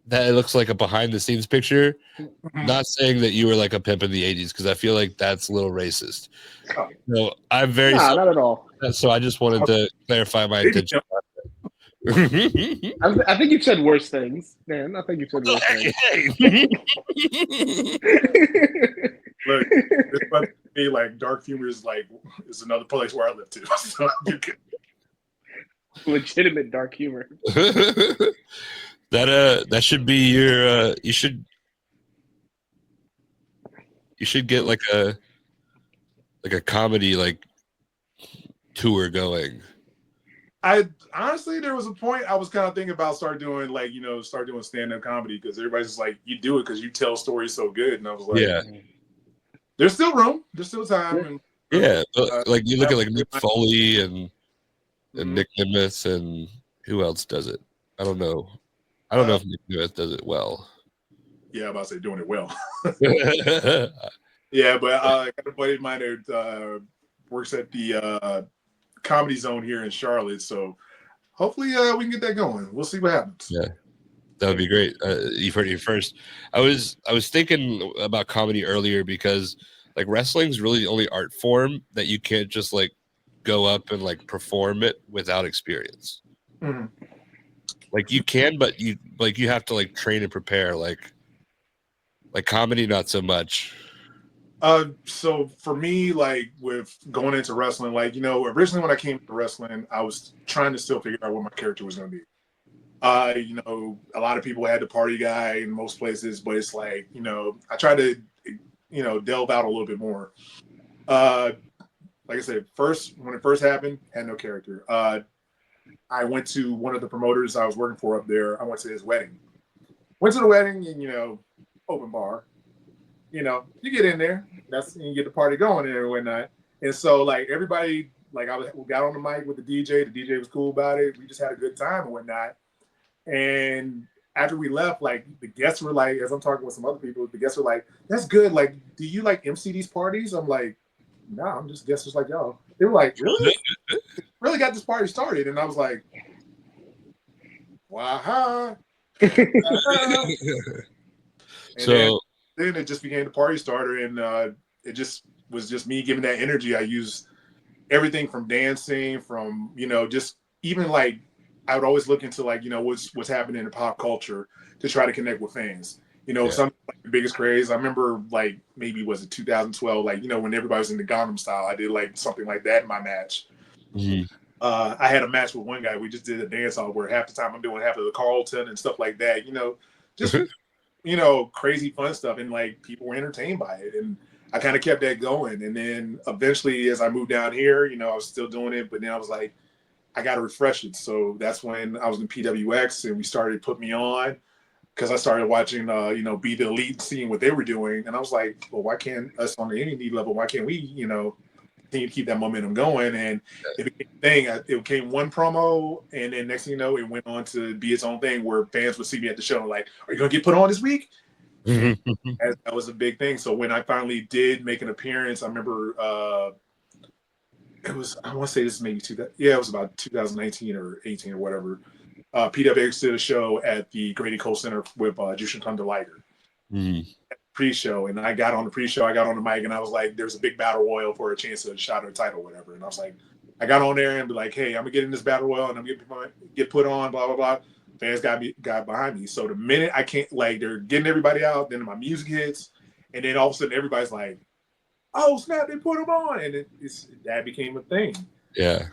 Speaker 2: that it looks like a behind the scenes picture. Mm-hmm. Not saying that you were like a pimp in the 80s because I feel like that's a little racist. Oh. No, I'm very
Speaker 4: not at all.
Speaker 2: So I just wanted to clarify my intention.
Speaker 4: I think you've said worse things, man. I think you've said worse things.
Speaker 3: Look, this must be like dark humor is another place where I live too. So you can...
Speaker 4: Legitimate dark humor.
Speaker 2: That should be your you should get like a comedy like tour going.
Speaker 3: I honestly, there was a point I was kind of thinking about start doing stand-up comedy because everybody's just like, you do it because you tell stories so good, and I was like,
Speaker 2: yeah,
Speaker 3: there's still room, there's still time, and
Speaker 2: yeah, like you look at like Nick Foley and Nick Nimitz and who else does it? I don't know if Nick Nimitz does it well.
Speaker 3: Yeah, I'm about to say doing it well. Yeah, but I got a buddy of mine that works at the Comedy Zone here in Charlotte, so hopefully we can get that going. We'll see what happens.
Speaker 2: Yeah, that would be great. You've heard it first. I was thinking about comedy earlier because like wrestling's really the only art form that you can't just like go up and like perform it without experience. Mm-hmm. Like you can, but you have to like train and prepare. Like comedy, not so much.
Speaker 3: So for me, like with going into wrestling, originally when I came to wrestling, I was trying to still figure out what my character was going to be. A lot of people had the party guy in most places, but it's like, I try to, delve out a little bit more. like I said, when it first happened, had no character. I went to one of the promoters I was working for up there. I went to his wedding. Went to the wedding and, open bar. You get in there. You get the party going and whatnot. And so, like, everybody, like, we got on the mic with the DJ. The DJ was cool about it. We just had a good time and whatnot. And after we left, like, the guests were like, as I'm talking with some other people, the guests were like, that's good. Like, do you, like, MC these parties? I'm like, no, I'm just guests just like y'all. They were like, really? Really got this party started. And I was like, wow.
Speaker 2: So
Speaker 3: then it just became the party starter, and it just was just me giving that energy. I used everything from dancing, from just even like I would always look into like what's happening in pop culture to try to connect with fans. Some like the biggest craze. I remember like maybe was it 2012, like when everybody was in the Gangnam Style. I did like something like that in my match.
Speaker 2: Mhm.
Speaker 3: I had a match with one guy. We just did a dance off where half the time I'm doing half of the Carlton and stuff like that. Just crazy fun stuff, and like people were entertained by it, and I kind of kept that going. And then eventually, as I moved down here, I was still doing it, but then I was like, I got to refresh it. So that's when I was in PWX, and we started put me on because I started watching, Be the Elite, and seeing what they were doing, and I was like, well, why can't us on the indie level? Why can't we, continue to keep that momentum going? And it became a thing. It became one promo, and then next thing you know, it went on to be its own thing where fans would see me at the show and like, are you going to get put on this week? And that was a big thing. So when I finally did make an appearance, I remember it was, I want to say this is maybe it was about 2019 or 18 or whatever. PWX did a show at the Grady Cole Center with Jushin Thunder Liger. Pre-show, and I got on the pre-show, I got on the mic, and I was like, there's a big battle royal for a chance to shot or title, whatever. And I was like, I got on there and be like, hey, I'm gonna get in this battle royal and I'm gonna get put on, blah blah blah. Fans got behind me. So the minute I can't, like, they're getting everybody out, then my music hits, and then all of a sudden everybody's like, oh snap, they put them on, and that became a thing.
Speaker 2: Yeah.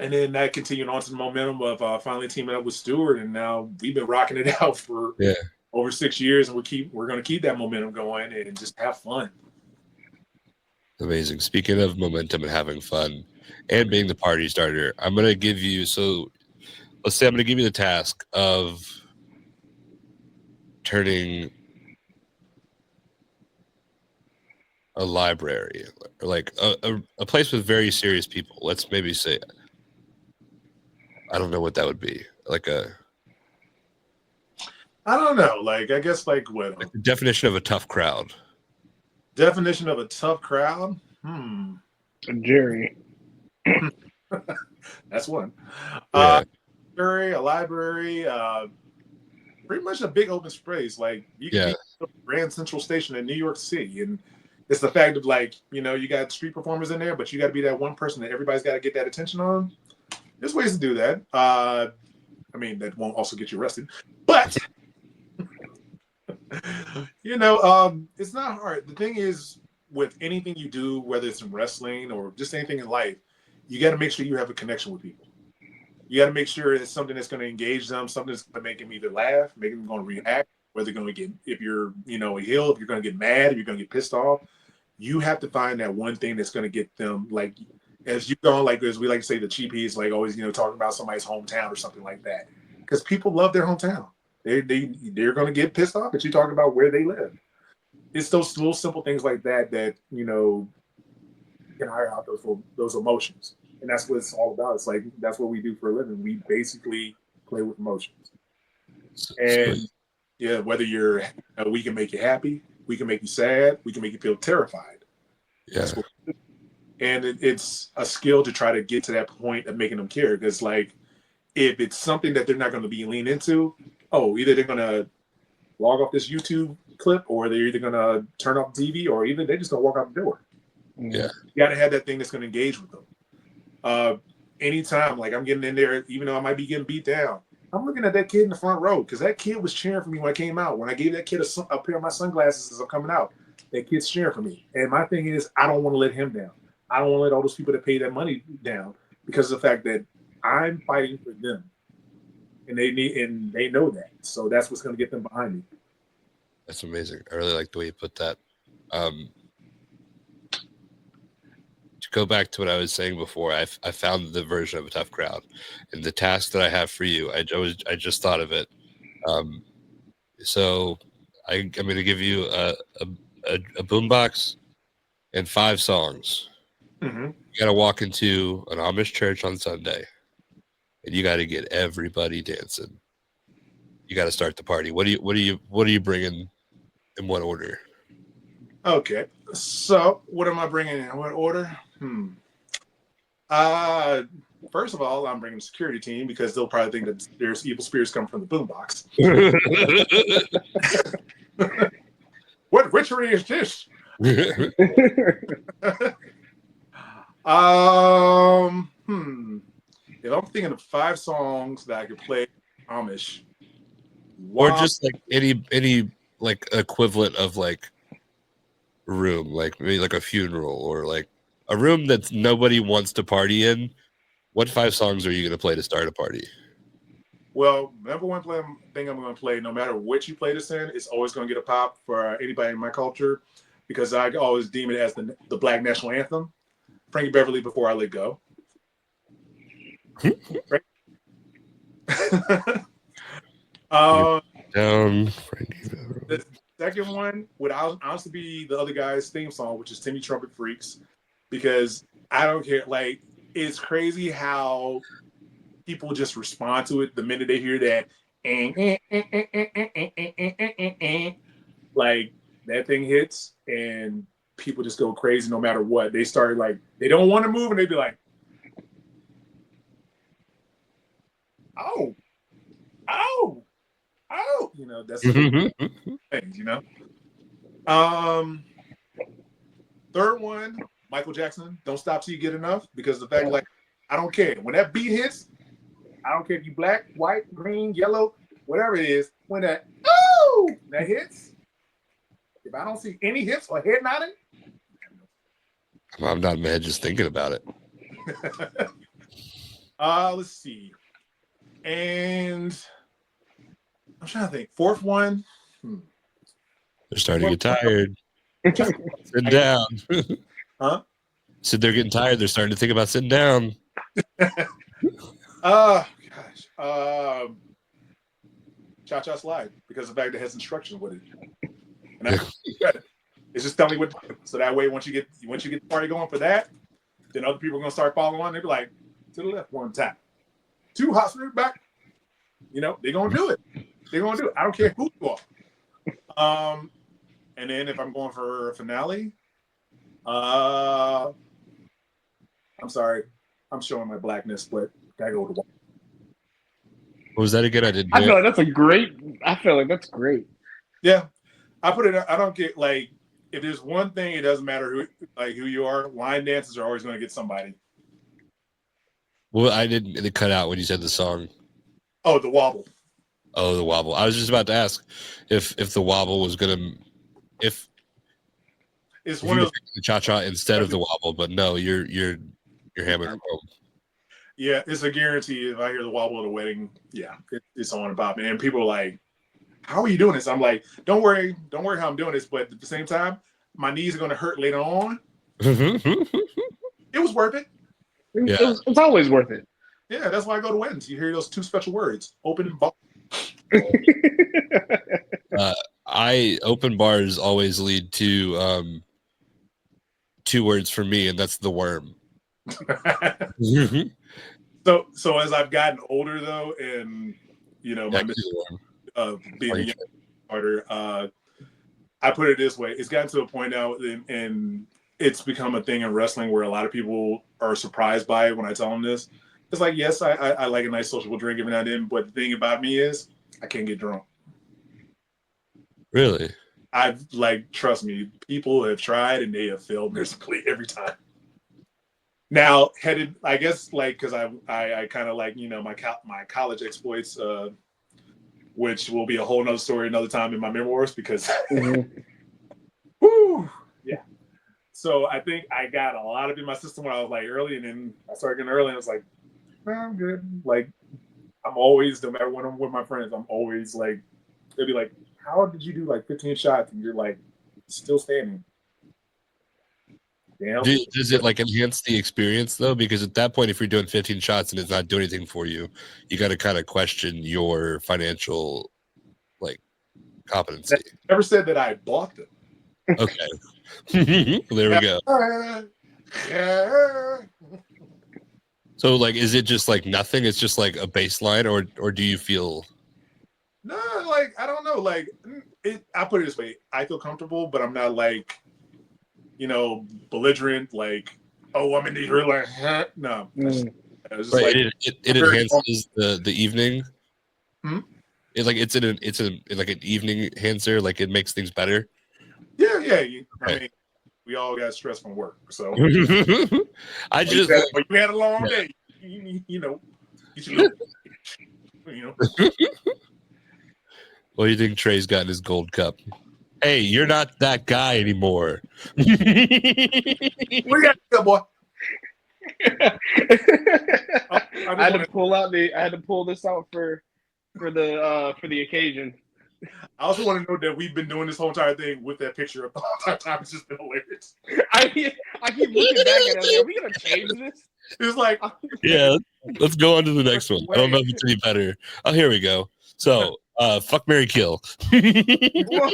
Speaker 3: And then that continued on to the momentum of finally teaming up with Stewart, and now we've been rocking it out for over 6 years, and we're going to keep that momentum going and just have fun.
Speaker 2: Amazing. Speaking of momentum and having fun and being the party starter, I'm going to give you, let's say I'm going to give you the task of turning a library, or like a place with very serious people. Let's maybe say, I don't know what that would be. Like
Speaker 3: I don't know. Like, I guess like what?
Speaker 2: Like the definition of a tough crowd.
Speaker 3: Definition of a tough crowd?
Speaker 4: A jury.
Speaker 3: That's one.
Speaker 2: Yeah.
Speaker 3: A library, pretty much a big open space. Like you can be Grand Central Station in New York City, and it's the fact of like, you got street performers in there, but you got to be that one person that everybody's got to get that attention on. There's ways to do that. I mean, that won't also get you arrested, but it's not hard. The thing is, with anything you do, whether it's in wrestling or just anything in life, you got to make sure you have a connection with people. You got to make sure it's something that's going to engage them, something that's going to make them either laugh, make them going to react, whether they're going to get, if you're, a heel, if you're going to get mad, if you're going to get pissed off. You have to find that one thing that's going to get them, like, as you go on, like, as we like to say, the cheapies, like always, talking about somebody's hometown or something like that. Because people love their hometown. They're going to get pissed off at you talking about where they live. It's those little simple things like that can hire out those emotions. And that's what it's all about. It's like, that's what we do for a living. We basically play with emotions. And whether we can make you happy, we can make you sad, we can make you feel terrified.
Speaker 2: Yeah.
Speaker 3: And it's a skill to try to get to that point of making them care. Because like, if it's something that they're not going to be lean into, either they're going to log off this YouTube clip, or they're either going to turn off the TV, or even they're just going to walk out the door.
Speaker 2: Yeah.
Speaker 3: You got to have that thing that's going to engage with them. Anytime, like I'm getting in there, even though I might be getting beat down, I'm looking at that kid in the front row, because that kid was cheering for me when I came out. When I gave that kid a pair of my sunglasses as I'm coming out, that kid's cheering for me. And my thing is, I don't want to let him down. I don't want to let all those people that pay that money down, because of the fact that I'm fighting for them, and they know that. So that's what's going to get them behind me.
Speaker 2: That's amazing. I really like the way you put that. go back to what I was saying before. I found the version of a tough crowd, and the task that I have for you. I just thought of it. So I'm going to give you a boombox and 5 songs.
Speaker 3: Mm-hmm.
Speaker 2: You got to walk into an Amish church on Sunday, and you got to get everybody dancing. You got to start the party. What are you bringing in what order?
Speaker 3: Okay. So what am I bringing in? What order? First of all, I'm bringing the security team because they'll probably think that there's evil spirits coming from the boombox. What witchery is this? If I'm thinking of 5 songs that I could play Amish,
Speaker 2: Or just like any like equivalent of like room, like maybe like a funeral or like a room that nobody wants to party in. What 5 songs are you going to play to start a party?
Speaker 3: Well, number one thing I'm going to play, no matter what you play this in, it's always going to get a pop for anybody in my culture because I always deem it as the Black National Anthem. Frankie Beverly, Before I Let Go. Right?
Speaker 2: Down, Frankie Beverly.
Speaker 3: The second one would honestly be the other guy's theme song, which is Timmy Trumpet Freaks, because I don't care. Like, it's crazy how people just respond to it the minute they hear that. Like, that thing hits, and people just go crazy no matter what. They start, like, they don't want to move, and they be like, oh, you know, that's the things, you know. Third one, Michael Jackson, Don't Stop Till You Get Enough, because the fact, like, I don't care. When that beat hits, I don't care if you black, white, green, yellow, whatever it is, when that hits, if I don't see any hips or head nodding,
Speaker 2: I'm not mad just thinking about it.
Speaker 3: Let's see. And I'm trying to think. Fourth one.
Speaker 2: They're starting to get tired. Sitting down.
Speaker 3: Huh?
Speaker 2: So they're getting tired. They're starting to think about sitting down.
Speaker 3: Cha-Cha Slide, because the fact that it has instructions with it. And it's just telling me what to do. So that way, once you get the party going for that, then other people are gonna start following on. They'll be like, to the left one time, 2 hot straight back. You know, they're gonna do it. They're gonna do it. I don't care who you are. And then if I'm going for a finale, I'm sorry, I'm showing my blackness, but gotta go to one.
Speaker 2: What was that again? I didn't.
Speaker 4: I feel like that's great.
Speaker 3: Yeah, I put it. I don't get, like, if there's one thing, it doesn't matter who you are. Line dances are always going to get somebody.
Speaker 2: Well, I didn't. It cut out when you said the song.
Speaker 3: Oh, the wobble.
Speaker 2: Oh, the wobble. I was just about to ask if the wobble was gonna if
Speaker 3: It's one of those,
Speaker 2: the cha-cha instead of the wobble, but no, you're hammering home.
Speaker 3: Yeah, it's a guarantee. If I hear the wobble at a wedding, yeah, it's on and popping. And people are like, "How are you doing this?" I'm like, "Don't worry how I'm doing this." But at the same time, my knees are going to hurt later on. It was worth it.
Speaker 2: Yeah.
Speaker 4: It's always worth it.
Speaker 3: Yeah, that's why I go to weddings. You hear those 2 special words: open and bar.
Speaker 2: Open bars always lead to 2 words for me, and that's the worm.
Speaker 3: So as I've gotten older, though, and you know, my being a young starter, I put it this way: it's gotten to a point now, and it's become a thing in wrestling where a lot of people are surprised by it when I tell them this. It's like, yes, I like a nice sociable drink every now and then, but the thing about me is I can't get drunk.
Speaker 2: Really?
Speaker 3: Trust me, people have tried and they have failed miserably every time. Now, I guess, like, because I kind of like, you know, my college exploits, which will be a whole nother story another time in my memoirs, because, whoo, yeah. So I think I got a lot of it in my system when I was like early, and then I started getting early, and I was like, no, I'm good. Like, I'm always, no matter when I'm with my friends, I'm always like, they'll be like, how did you do like 15 shots and you're like still standing? Damn.
Speaker 2: Does it like enhance the experience though? Because at that point, if you're doing 15 shots and it's not doing anything for you, you got to kind of question your financial like competency.
Speaker 3: Never said that I bought them.
Speaker 2: Okay. There we go. So like, is it just like nothing? It's just like a baseline, or do you feel?
Speaker 3: No, like I don't know. Like I put it this way: I feel comfortable, but I'm not like, belligerent. Like, oh, I'm in the real like, huh? No. It's just
Speaker 2: Right.
Speaker 3: like,
Speaker 2: It enhances the evening.
Speaker 3: Hmm?
Speaker 2: It's like an evening enhancer. Like it makes things better.
Speaker 3: Yeah.
Speaker 2: Okay.
Speaker 3: I mean, we all got stress from work, so
Speaker 2: I just
Speaker 3: when you had a long day, you should,
Speaker 2: What do you think Trey's got in his gold cup? Hey, you're not that guy anymore.
Speaker 3: What you got, good boy?
Speaker 4: I had to pull this out for the occasion.
Speaker 3: I also want to know that we've been doing this whole entire thing with that picture of the whole entire time. It's just been hilarious.
Speaker 4: I keep looking back at it. Are we gonna change this?
Speaker 3: It's like,
Speaker 2: Yeah, let's go on to the next one. I don't know if it's any better. Oh, here we go. So, fuck, marry, kill.
Speaker 3: bruh.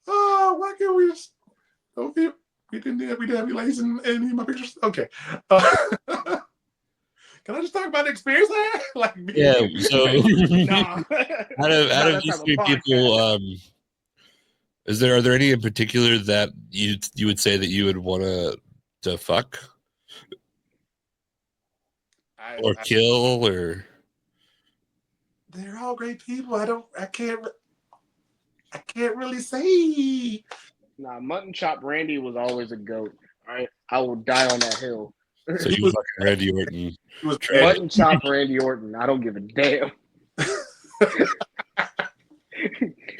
Speaker 3: Oh, why can't we just? We didn't have any ladies in any of my pictures. Okay. Can I just talk about the experience I had? Like,
Speaker 2: Yeah. So,
Speaker 4: Nah.
Speaker 2: out of these three people, are there any in particular that you would say that you would want to fuck or kill or?
Speaker 3: They're all great people. I can't really say.
Speaker 4: Nah, Mutton Chop Randy was always a goat. All right, I will die on that hill.
Speaker 2: So you fucking Randy Orton.
Speaker 4: Mutton Chop Randy Orton. I don't give a damn.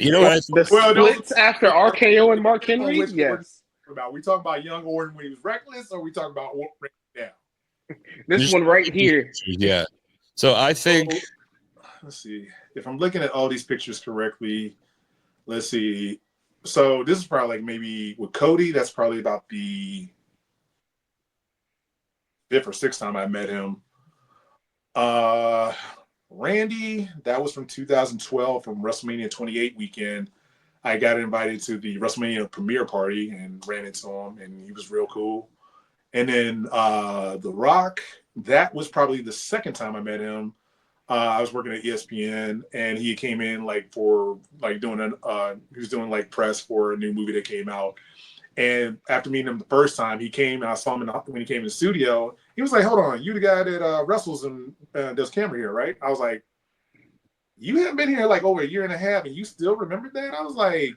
Speaker 2: You know what?
Speaker 4: The splits after RKO and Mark Henry? Yes.
Speaker 3: We talking about young Orton when he was reckless, or we talking about Orton now?
Speaker 4: This one right here.
Speaker 2: Yeah. So I think.
Speaker 3: Let's see if I'm looking at all these pictures correctly. Let's see. So this is probably like maybe with Cody. That's probably about the 5th or 6th time I met him. Randy, that was from 2012 from WrestleMania 28 weekend. I got invited to the WrestleMania premiere party and ran into him, and he was real cool. And then The Rock, that was probably the 2nd time I met him. I was working at ESPN, and he came in for doing he was doing like press for a new movie that came out. And after meeting him the first time, he came and I saw him when he came in the studio. He was like, "Hold on, you the guy that wrestles and does camera here, right?" I was like, "You haven't been here like over a year and a half, and you still remember that?" I was like,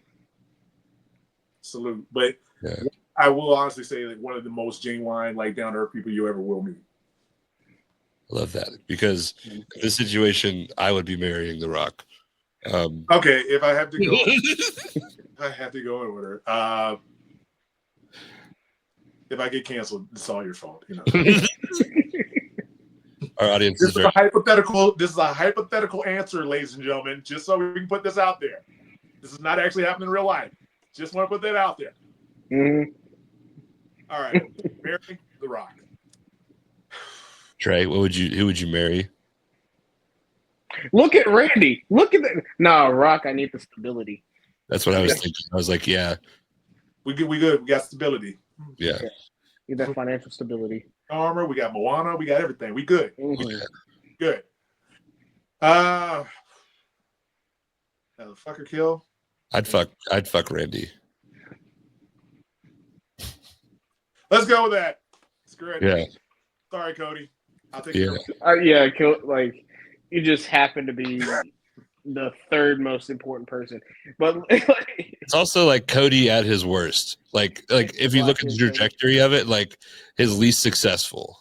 Speaker 3: "Salute!" But
Speaker 2: yeah.
Speaker 3: I will honestly say like one of the most genuine, like down to earth people you ever will meet.
Speaker 2: I love that because in this situation, I would be marrying The Rock.
Speaker 3: Okay, if I have to go, in order. If I get canceled, it's all your fault.
Speaker 2: Our audience
Speaker 3: This is a hypothetical. This is a hypothetical answer, ladies and gentlemen. Just so we can put this out there. This is not actually happening in real life. Just want to put that out there.
Speaker 4: Mm-hmm.
Speaker 3: All right, marry The Rock.
Speaker 2: Trey, who would you marry?
Speaker 4: Look at Randy. Look at that. No, Rock, I need the stability.
Speaker 2: That's what I was thinking. I was like, yeah.
Speaker 3: We good. We got stability.
Speaker 2: Yeah.
Speaker 4: Need that financial stability.
Speaker 3: Armor. We got Moana. We got everything. We good.
Speaker 4: Mm-hmm.
Speaker 3: Good. Fuck or kill.
Speaker 2: I'd fuck Randy.
Speaker 3: Let's go with that. It's great.
Speaker 2: Yeah.
Speaker 3: Sorry, Cody. I'll take
Speaker 2: Yeah.
Speaker 3: it.
Speaker 4: You just happen to be the 3rd most important person. But
Speaker 2: It's also like Cody at his worst. Like if you look at the trajectory of it, like his least successful.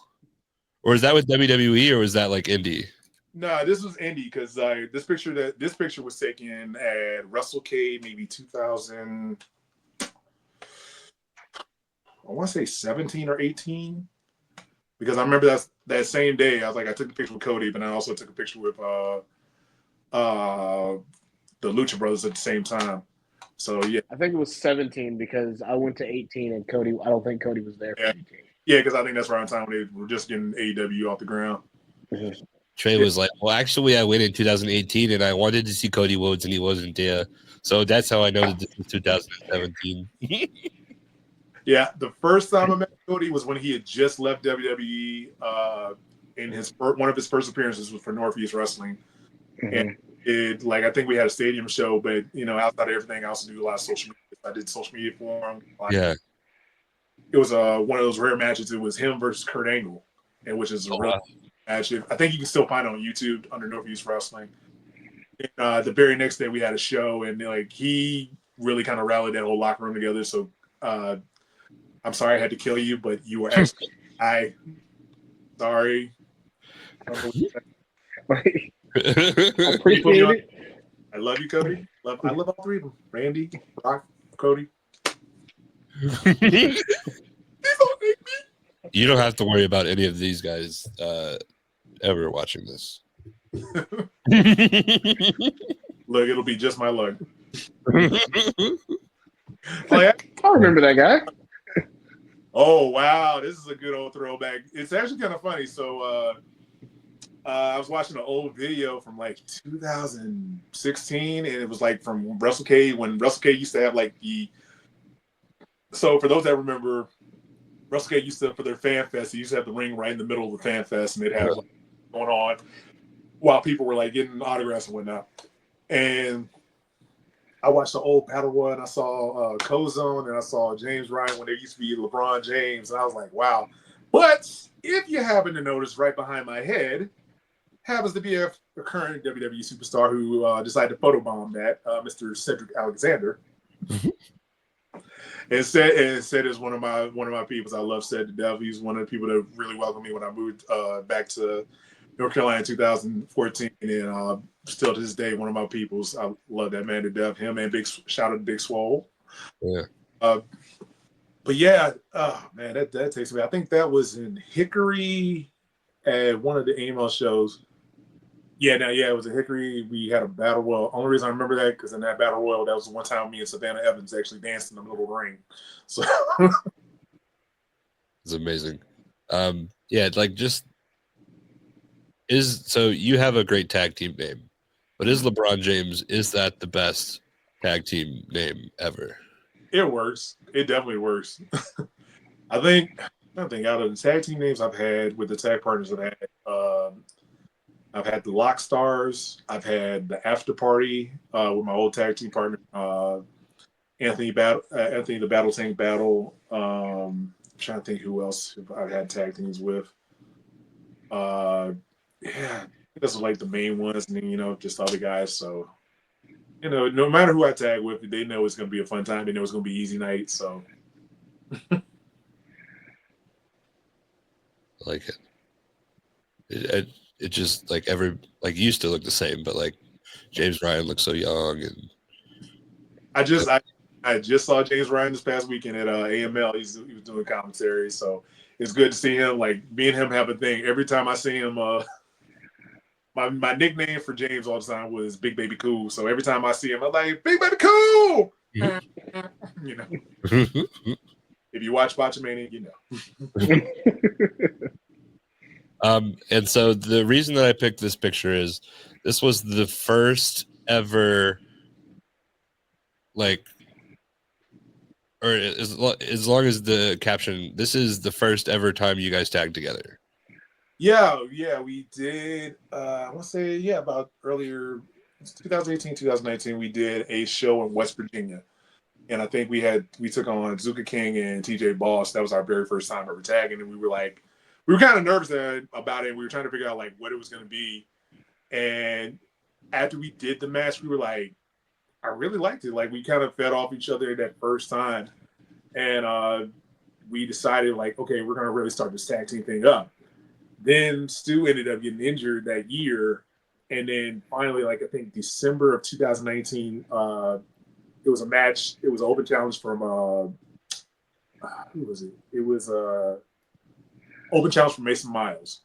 Speaker 2: Or is that with WWE or was that like indie?
Speaker 3: No, this was indie because this picture was taken at WrestleCade maybe 2000. I want to say 17 or 18. Because I remember that same day, I was like, I took a picture with Cody, but I also took a picture with the Lucha Brothers at the same time. So yeah,
Speaker 4: I think it was 17 because I went to 18 and Cody. I don't think Cody was there for 18.
Speaker 3: yeah, because I think that's around the time when they were just getting AEW off the ground.
Speaker 4: Mhm.
Speaker 2: Trey was like, well, actually, I went in 2018 and I wanted to see Cody Rhodes and he wasn't there. So that's how I know that this was 2017.
Speaker 3: Yeah, the first time I met Cody was when he had just left WWE. In his one of his first appearances was for Northeast Wrestling, and it like I think we had a stadium show, but outside of everything, I also do a lot of social media. I did social media for him.
Speaker 2: Yeah.
Speaker 3: It was one of those rare matches. It was him versus Kurt Angle, and which is a real match. I think you can still find it on YouTube under Northeast Wrestling. And, the very next day we had a show, and like he really kind of rallied that whole locker room together. So I'm sorry I had to kill you, but you were actually sorry.
Speaker 4: Like, I appreciate it.
Speaker 3: I love you, Cody. I love all three of them. Randy, Brock, Cody.
Speaker 2: You don't have to worry about any of these guys ever watching this.
Speaker 3: Look, it'll be just my luck. Like,
Speaker 4: I remember that guy.
Speaker 3: oh wow, this is a good old throwback. It's actually kind of funny. So I was watching an old video from like 2016, and it was like from WrestleCade when WrestleCade used to have like the. So for those that remember, WrestleCade used to, for their fan fest, they used to have the ring right in the middle of the fan fest, and it had like, going on while people were like getting autographs and whatnot. And I watched the old Battle Royal, and I saw Kozone, and I saw James Ryan when there used to be LeBron James, and I was like, wow. But if you happen to notice, right behind my head happens to be a current WWE superstar who decided to photobomb that, Mr. Cedric Alexander. And Ced is one of my peoples. I love Ced to death. He's one of the people that really welcomed me when I moved back to North Carolina in 2014, and still to this day, one of my peoples. I love that man to death. Him and shout out to Big Swole.
Speaker 2: Yeah.
Speaker 3: But yeah, man, that takes me. I think that was in Hickory at one of the email shows. Yeah, it was a Hickory. We had a battle royal. Only reason I remember that because in that battle royal, that was the one time me and Savannah Evans actually danced in the middle of the ring. So
Speaker 2: it's amazing. Yeah, like just so you have a great tag team name, but is LeBron James, is that the best tag team name ever?
Speaker 3: It works. It definitely works. I think out of the tag team names I've had with the tag partners I've had the Lock Stars. I've had the After Party with my old tag team partner, Anthony the Battle Tank Battle. I'm trying to think who else I've had tag teams with. Yeah, those are like the main ones, and then just other guys. So no matter who I tag with, they know it's going to be a fun time. They know it's going to be easy night. So
Speaker 2: I like it. It just like you used to look the same, but like James Ryan looks so young, and
Speaker 3: I just saw James Ryan this past weekend at AML. He was doing commentary, so it's good to see him. Like me and him have a thing. Every time I see him, my nickname for James all the time was Big Baby Cool. So every time I see him, I'm like, Big Baby Cool. If you watch Botchamania, you know.
Speaker 2: And so the reason that I picked this picture is this was the first ever, like, or as long as the caption, this is the first ever time you guys tagged together. Yeah,
Speaker 3: we did. I want to say, about earlier, 2018, 2019, we did a show in West Virginia. And I think we took on Zuka King and TJ Boss. That was our very first time ever tagging. And we were kind of nervous about it. We were trying to figure out like what it was going to be. And after we did the match, we were like, I really liked it. Like we kind of fed off each other that first time. And we decided like, okay, we're going to really start this tag team thing up. Then Stu ended up getting injured that year. And then finally, like I think December of 2019, it was a match. It was an open challenge from who was it? It was open challenge from Mason Miles,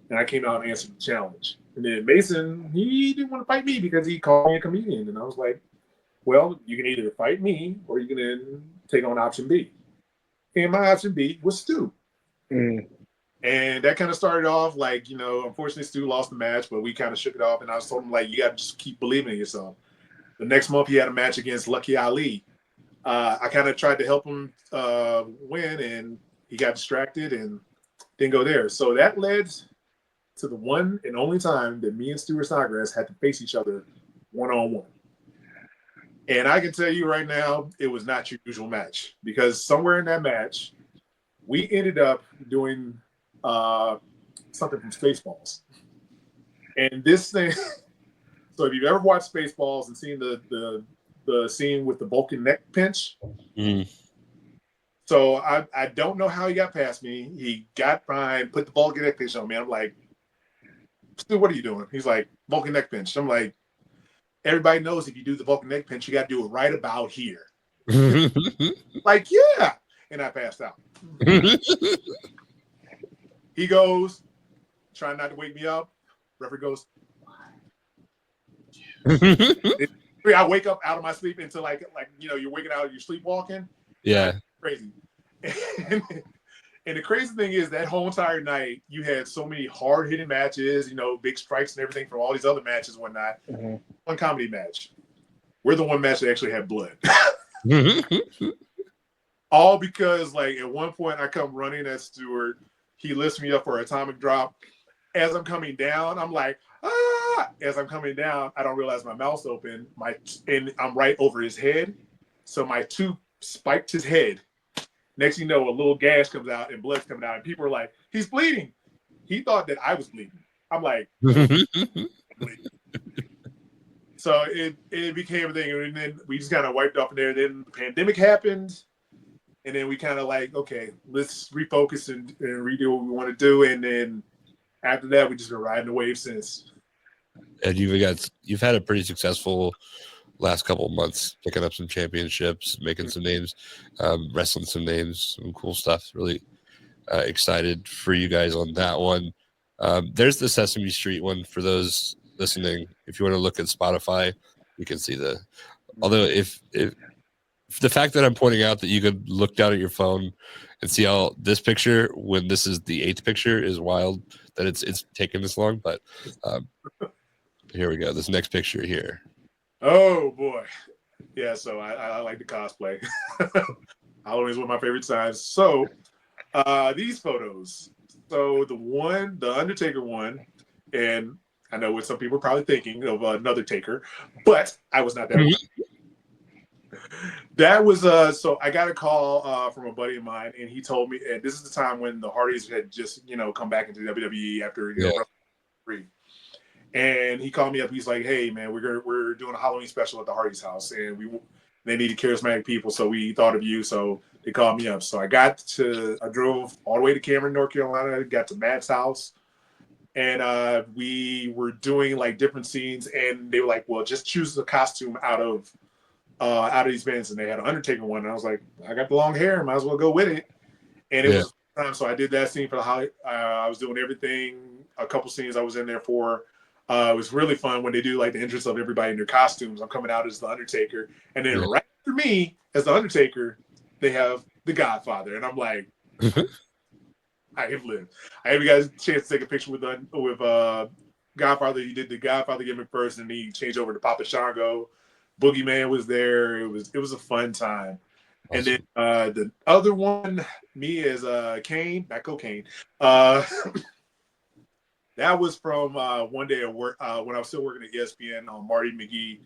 Speaker 3: and I came out and answered the challenge. And then Mason, he didn't want to fight me because he called me a comedian. And I was like, well, you can either fight me or you can then take on option B. And my option B was Stu.
Speaker 4: Mm.
Speaker 3: And that kind of started off like, unfortunately Stu lost the match, but we kind of shook it off. And I was told him, like, you got to just keep believing in yourself. The next month he had a match against Lucky Ali. I kind of tried to help him win, and he got distracted and didn't go there. So that led to the one and only time that me and Stuart Snodgrass had to face each other one-on-one. And I can tell you right now, it was not your usual match, because somewhere in that match, we ended up doing something from Spaceballs. And this thing, so if you've ever watched Spaceballs and seen the scene with the Vulcan neck pinch, so I don't know how he got past me. He got fine, put the Vulcan neck pinch on me. I'm like, Stu, what are you doing? He's like, Vulcan neck pinch. I'm like, everybody knows if you do the Vulcan neck pinch, you got to do it right about here. Like, yeah. And I passed out. He goes, trying not to wake me up. Referee goes, I wake up out of my sleep into like you're waking out, you're sleepwalking.
Speaker 2: Yeah.
Speaker 3: Crazy. And the crazy thing is that whole entire night, you had so many hard-hitting matches, big strikes and everything from all these other matches and whatnot. Mm-hmm. One comedy match. We're the one match that actually had blood. All because, like, at one point I come running at Stewart. He lifts me up for an atomic drop. As I'm coming down, I'm like, ah! As I'm coming down, I don't realize my mouth's open. And I'm right over his head. So my tube spiked his head. Next thing you know, a little gash comes out and blood's coming out. And people are like, he's bleeding. He thought that I was bleeding. I'm like, so it became a thing. And then we just kind of wiped off in there. Then the pandemic happened. And then we kind of like, okay, let's refocus and redo what we want to do. And then after that, we just been riding the wave since.
Speaker 2: And you've had a pretty successful last couple of months, picking up some championships, making some names, wrestling some names, some cool stuff. Really excited for you guys on that one. There's the Sesame Street one for those listening. If you want to look at Spotify, you can see although if the fact that I'm pointing out that you could look down at your phone and see all this picture when this is the 8th picture is wild that it's taken this long. But here we go. This next picture here.
Speaker 3: Oh boy. Yeah, so I like the cosplay. Halloween is one of my favorite times. So these photos. So the Undertaker one, and I know what some people are probably thinking of another Taker, but I was not that one. That was so I got a call from a buddy of mine, and he told me, and this is the time when the Hardys had just come back into WWE after WrestleMania. And he called me up. He's like, "Hey man, we're doing a Halloween special at the Hardy's house, and they needed charismatic people, so we thought of you. So they called me up. So I drove all the way to Cameron, North Carolina. Got to Matt's house, and we were doing like different scenes. And they were like, "Well, just choose a costume out of these bands." And they had an Undertaker one, and I was like, "I got the long hair, might as well go with it." And it was time, so I did that scene for the Holiday. I was doing everything. A couple scenes I was in there for. It was really fun when they do like the entrance of everybody in their costumes. I'm coming out as the Undertaker, and then right after me as the Undertaker, they have the Godfather, and I'm like, I have lived. I gave you guys a chance to take a picture with Godfather. He did the Godfather gimmick first, and he changed over to Papa Shango. Boogeyman was there. It was a fun time. Awesome. And then the other one, me as Kane, not cocaine. That was from one day at work when I was still working at ESPN on Marty McGee,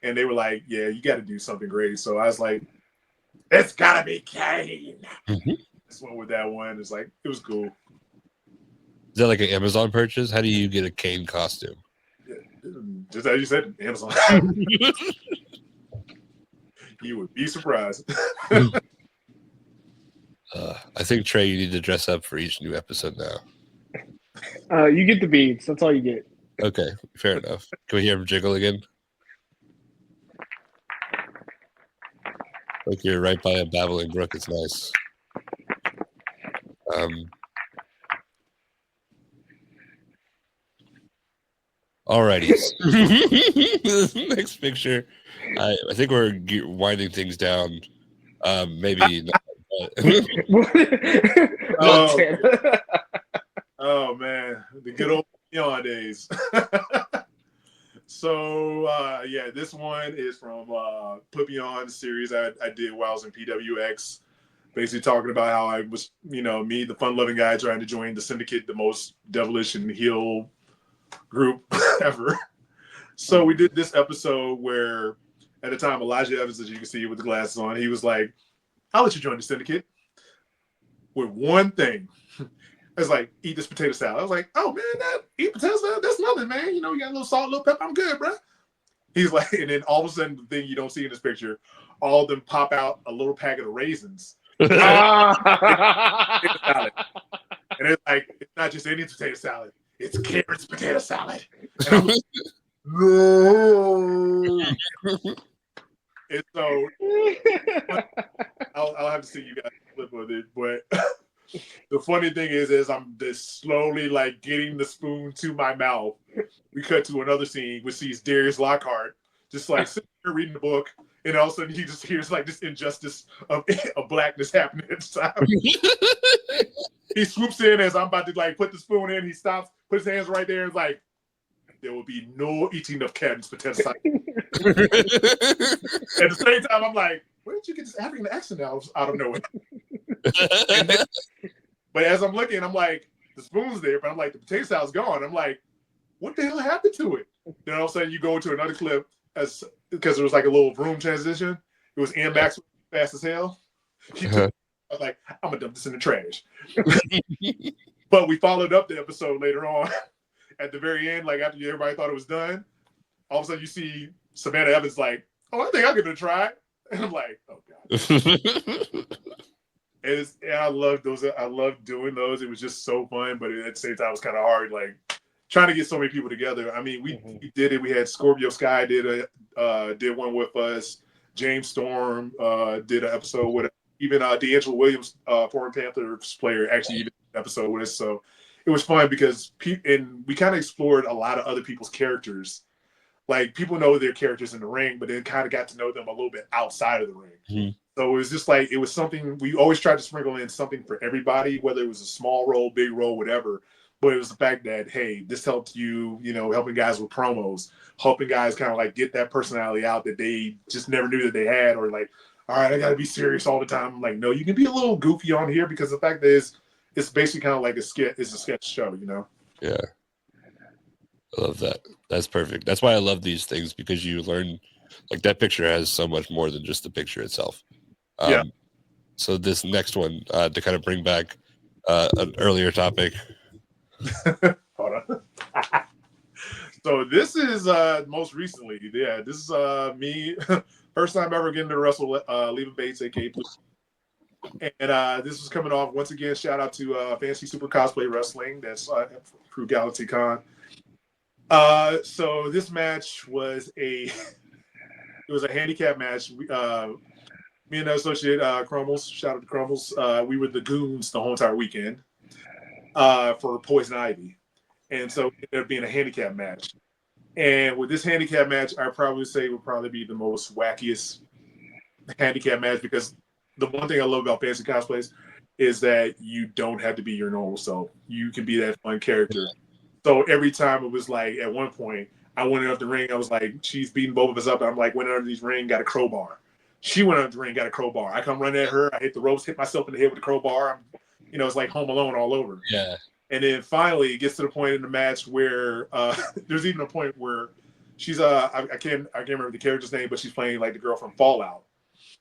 Speaker 3: and they were like, "Yeah, you got to do something great." So I was like, "It's gotta be Kane." Just went with that one. It's like it was cool.
Speaker 2: Is that like an Amazon purchase? How do you get a Kane costume?
Speaker 3: Yeah, just as you said, Amazon. You would be surprised.
Speaker 2: I think Trey, you need to dress up for each new episode now.
Speaker 4: You get the beads. That's all you get.
Speaker 2: Okay, fair enough. Can we hear him jiggle again? Like you're right by a babbling brook. It's nice. Alrighty. Next picture. I think we're winding things down. Maybe not.
Speaker 3: Oh, oh man, the good old Beyond days. So yeah, this one is from Put Me On series I did while I was in PWX. Basically talking about how I was, me, the fun-loving guy, trying to join the Syndicate, the most devilish and heel group ever. So we did this episode where, at the time, Elijah Evans, as you can see with the glasses on, he was like, "I'll let you join the Syndicate with one thing." It's like, eat this potato salad. I was like, "Oh man, eat potato salad? That's nothing, man. You know, you got a little salt, a little pepper. I'm good, bro." He's like, and then all of a sudden, the thing you don't see in this picture, all of them pop out a little packet of raisins. And it's like, it's not just any potato salad, it's Karen's potato salad. And I'm like, no. And so I'll have to see you guys flip with it. But the funny thing is I'm just slowly like getting the spoon to my mouth. We cut to another scene which sees Darius Lockhart just like sitting here reading the book, and all of a sudden he just hears like this injustice of blackness happening at the time. He swoops in as I'm about to like put the spoon in. He stops, puts his hands right there, and like, "There will be no eating of Karen's potato salad." At the same time, I'm like, "Where did you get this African accent out of nowhere?" But as I'm looking, I'm like, the spoon's there, but I'm like, the potato salad's gone. I'm like, what the hell happened to it? Then all of a sudden you go into another clip because there was like a little room transition. It was Ian Maxwell, fast as hell. I was like, I'm gonna dump this in the trash. But we followed up the episode later on at the very end, like after everybody thought it was done. All of a sudden you see Savannah Evans like, "Oh, I think I'll give it a try." And I'm like, oh God. And I love those. I love doing those. It was just so fun, but at the same time, it was kind of hard, like trying to get so many people together. I mean, we did it. We had Scorpio Sky did one with us. James Storm did an episode with us. Even D'Angelo Williams, former Panthers player, actually did an episode with us. So it was fun because and we kind of explored a lot of other people's characters. Like, people know their characters in the ring, but then kind of got to know them a little bit outside of the ring. Mm-hmm. So it was just like, it was something, we always tried to sprinkle in something for everybody, whether it was a small role, big role, whatever. But it was the fact that, hey, this helped you, helping guys with promos, helping guys kind of like get that personality out that they just never knew that they had, or like, all right, I got to be serious all the time. I'm like, no, you can be a little goofy on here, because the fact is, it's basically kind of like a sketch show,
Speaker 2: Yeah. I love that. That's perfect. That's why I love these things, because you learn, like, that picture has so much more than just the picture itself.
Speaker 3: Yeah.
Speaker 2: So this next one, to kind of bring back an earlier topic.
Speaker 3: Hold on. So this is most recently. Yeah, this is me. First time ever getting to wrestle Leva Bates, aka Blue. And this was coming off, once again, shout out to Fancy Super Cosplay Wrestling. That's through Galaxy Con. So this match was a handicap match. Me and the associate Crumbles, shout out to Crumbles. We were the goons the whole entire weekend for Poison Ivy, and so it ended up being a handicap match. And with this handicap match, I'd probably say would probably be the most wackiest handicap match, because the one thing I love about Fancy Cosplays is that you don't have to be your normal self. You can be that fun character. So every time it was like, at one point, I went up the ring. I was like, she's beating both of us up. I'm like, went under this ring, got a crowbar. She went under the ring, got a crowbar. I come running at her. I hit the ropes, hit myself in the head with the crowbar. It's like Home Alone all over.
Speaker 2: Yeah.
Speaker 3: And then finally, it gets to the point in the match where there's even a point where she's I can't remember the character's name, but she's playing like the girl from Fallout.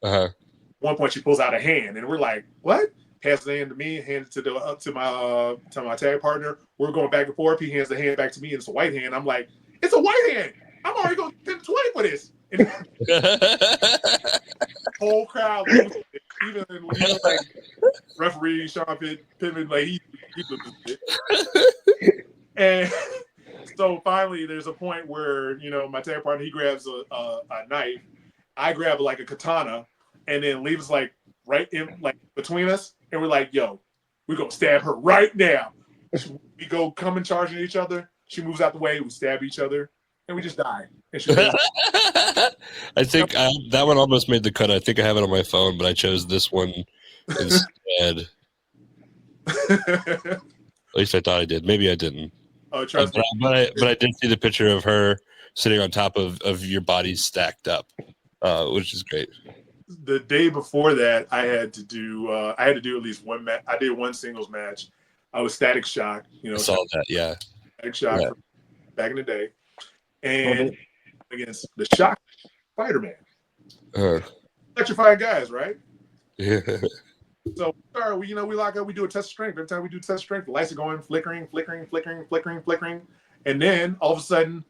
Speaker 2: Uh-huh.
Speaker 3: At one point, she pulls out a hand, and we're like, "What?" Passes the hand to me, hands it to my tag partner. We're going back and forth. He hands the hand back to me, and it's a white hand. I'm like, "It's a white hand. I'm already going to 10-20 for this." And whole crowd, even like referee Sean Pittman, like he was it. And so finally, there's a point where my tag partner, he grabs a knife. I grab like a katana, and then leaves like right in like between us, and we're like, "Yo, we're gonna stab her right now." We go coming charging each other. She moves out the way. We stab each other, and we just die. And she lives.
Speaker 2: I think that one almost made the cut. I think I have it on my phone, but I chose this one instead. At least I thought I did. Maybe I didn't.
Speaker 3: Oh, trust me.
Speaker 2: But I did see the picture of her sitting on top of your bodies stacked up, which is great.
Speaker 3: The day before that, I had to do at least one match. I did one singles match. I was Static Shock.
Speaker 2: I saw that. Yeah.
Speaker 3: Static Shock from back in the day, and against the Shock Spider-Man. Electrifying guys, right?
Speaker 2: Yeah.
Speaker 3: So we lock up. We do a test of strength. Every time we do test of strength, the lights are going flickering, and then all of a sudden,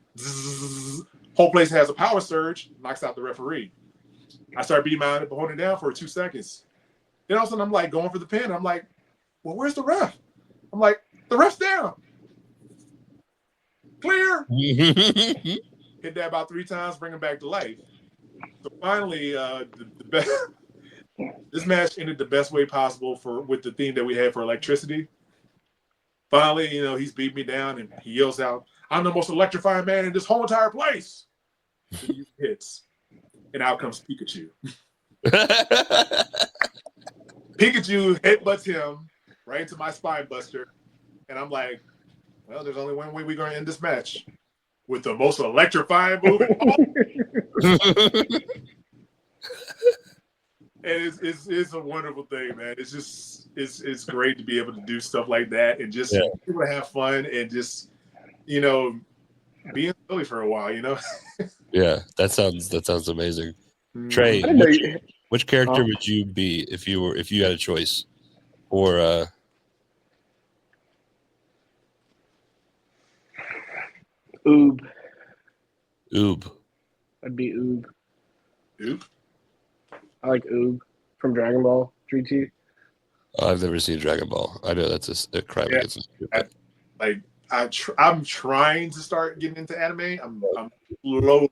Speaker 3: whole place has a power surge, knocks out the referee. I start beating my opponent down for 2 seconds. Then all of a sudden, I'm like going for the pin. I'm like, well, where's the ref? I'm like, the ref's down. Clear. Hit that about 3 times, bring him back to life. So finally, this match ended the best way possible with the theme that we had for electricity. Finally, he's beat me down and he yells out, "I'm the most electrifying man in this whole entire place." He hits. And out comes Pikachu. Pikachu headbutts him right into my spine buster. And I'm like, well, there's only one way we're going to end this match. With the most electrifying move. And it's a wonderful thing, man. It's just it's great to be able to do stuff like that and just be able to have fun and just being silly for a while,
Speaker 2: Yeah, that sounds amazing.
Speaker 3: Mm.
Speaker 2: Trey, which character would you be if you had a choice? Or
Speaker 4: Oob. I'd be Oob.
Speaker 3: Oob?
Speaker 4: I like Oob from Dragon Ball GT.
Speaker 2: I've never seen Dragon Ball. I know that's a crime against
Speaker 3: I'm trying to start getting into anime. I'm slow.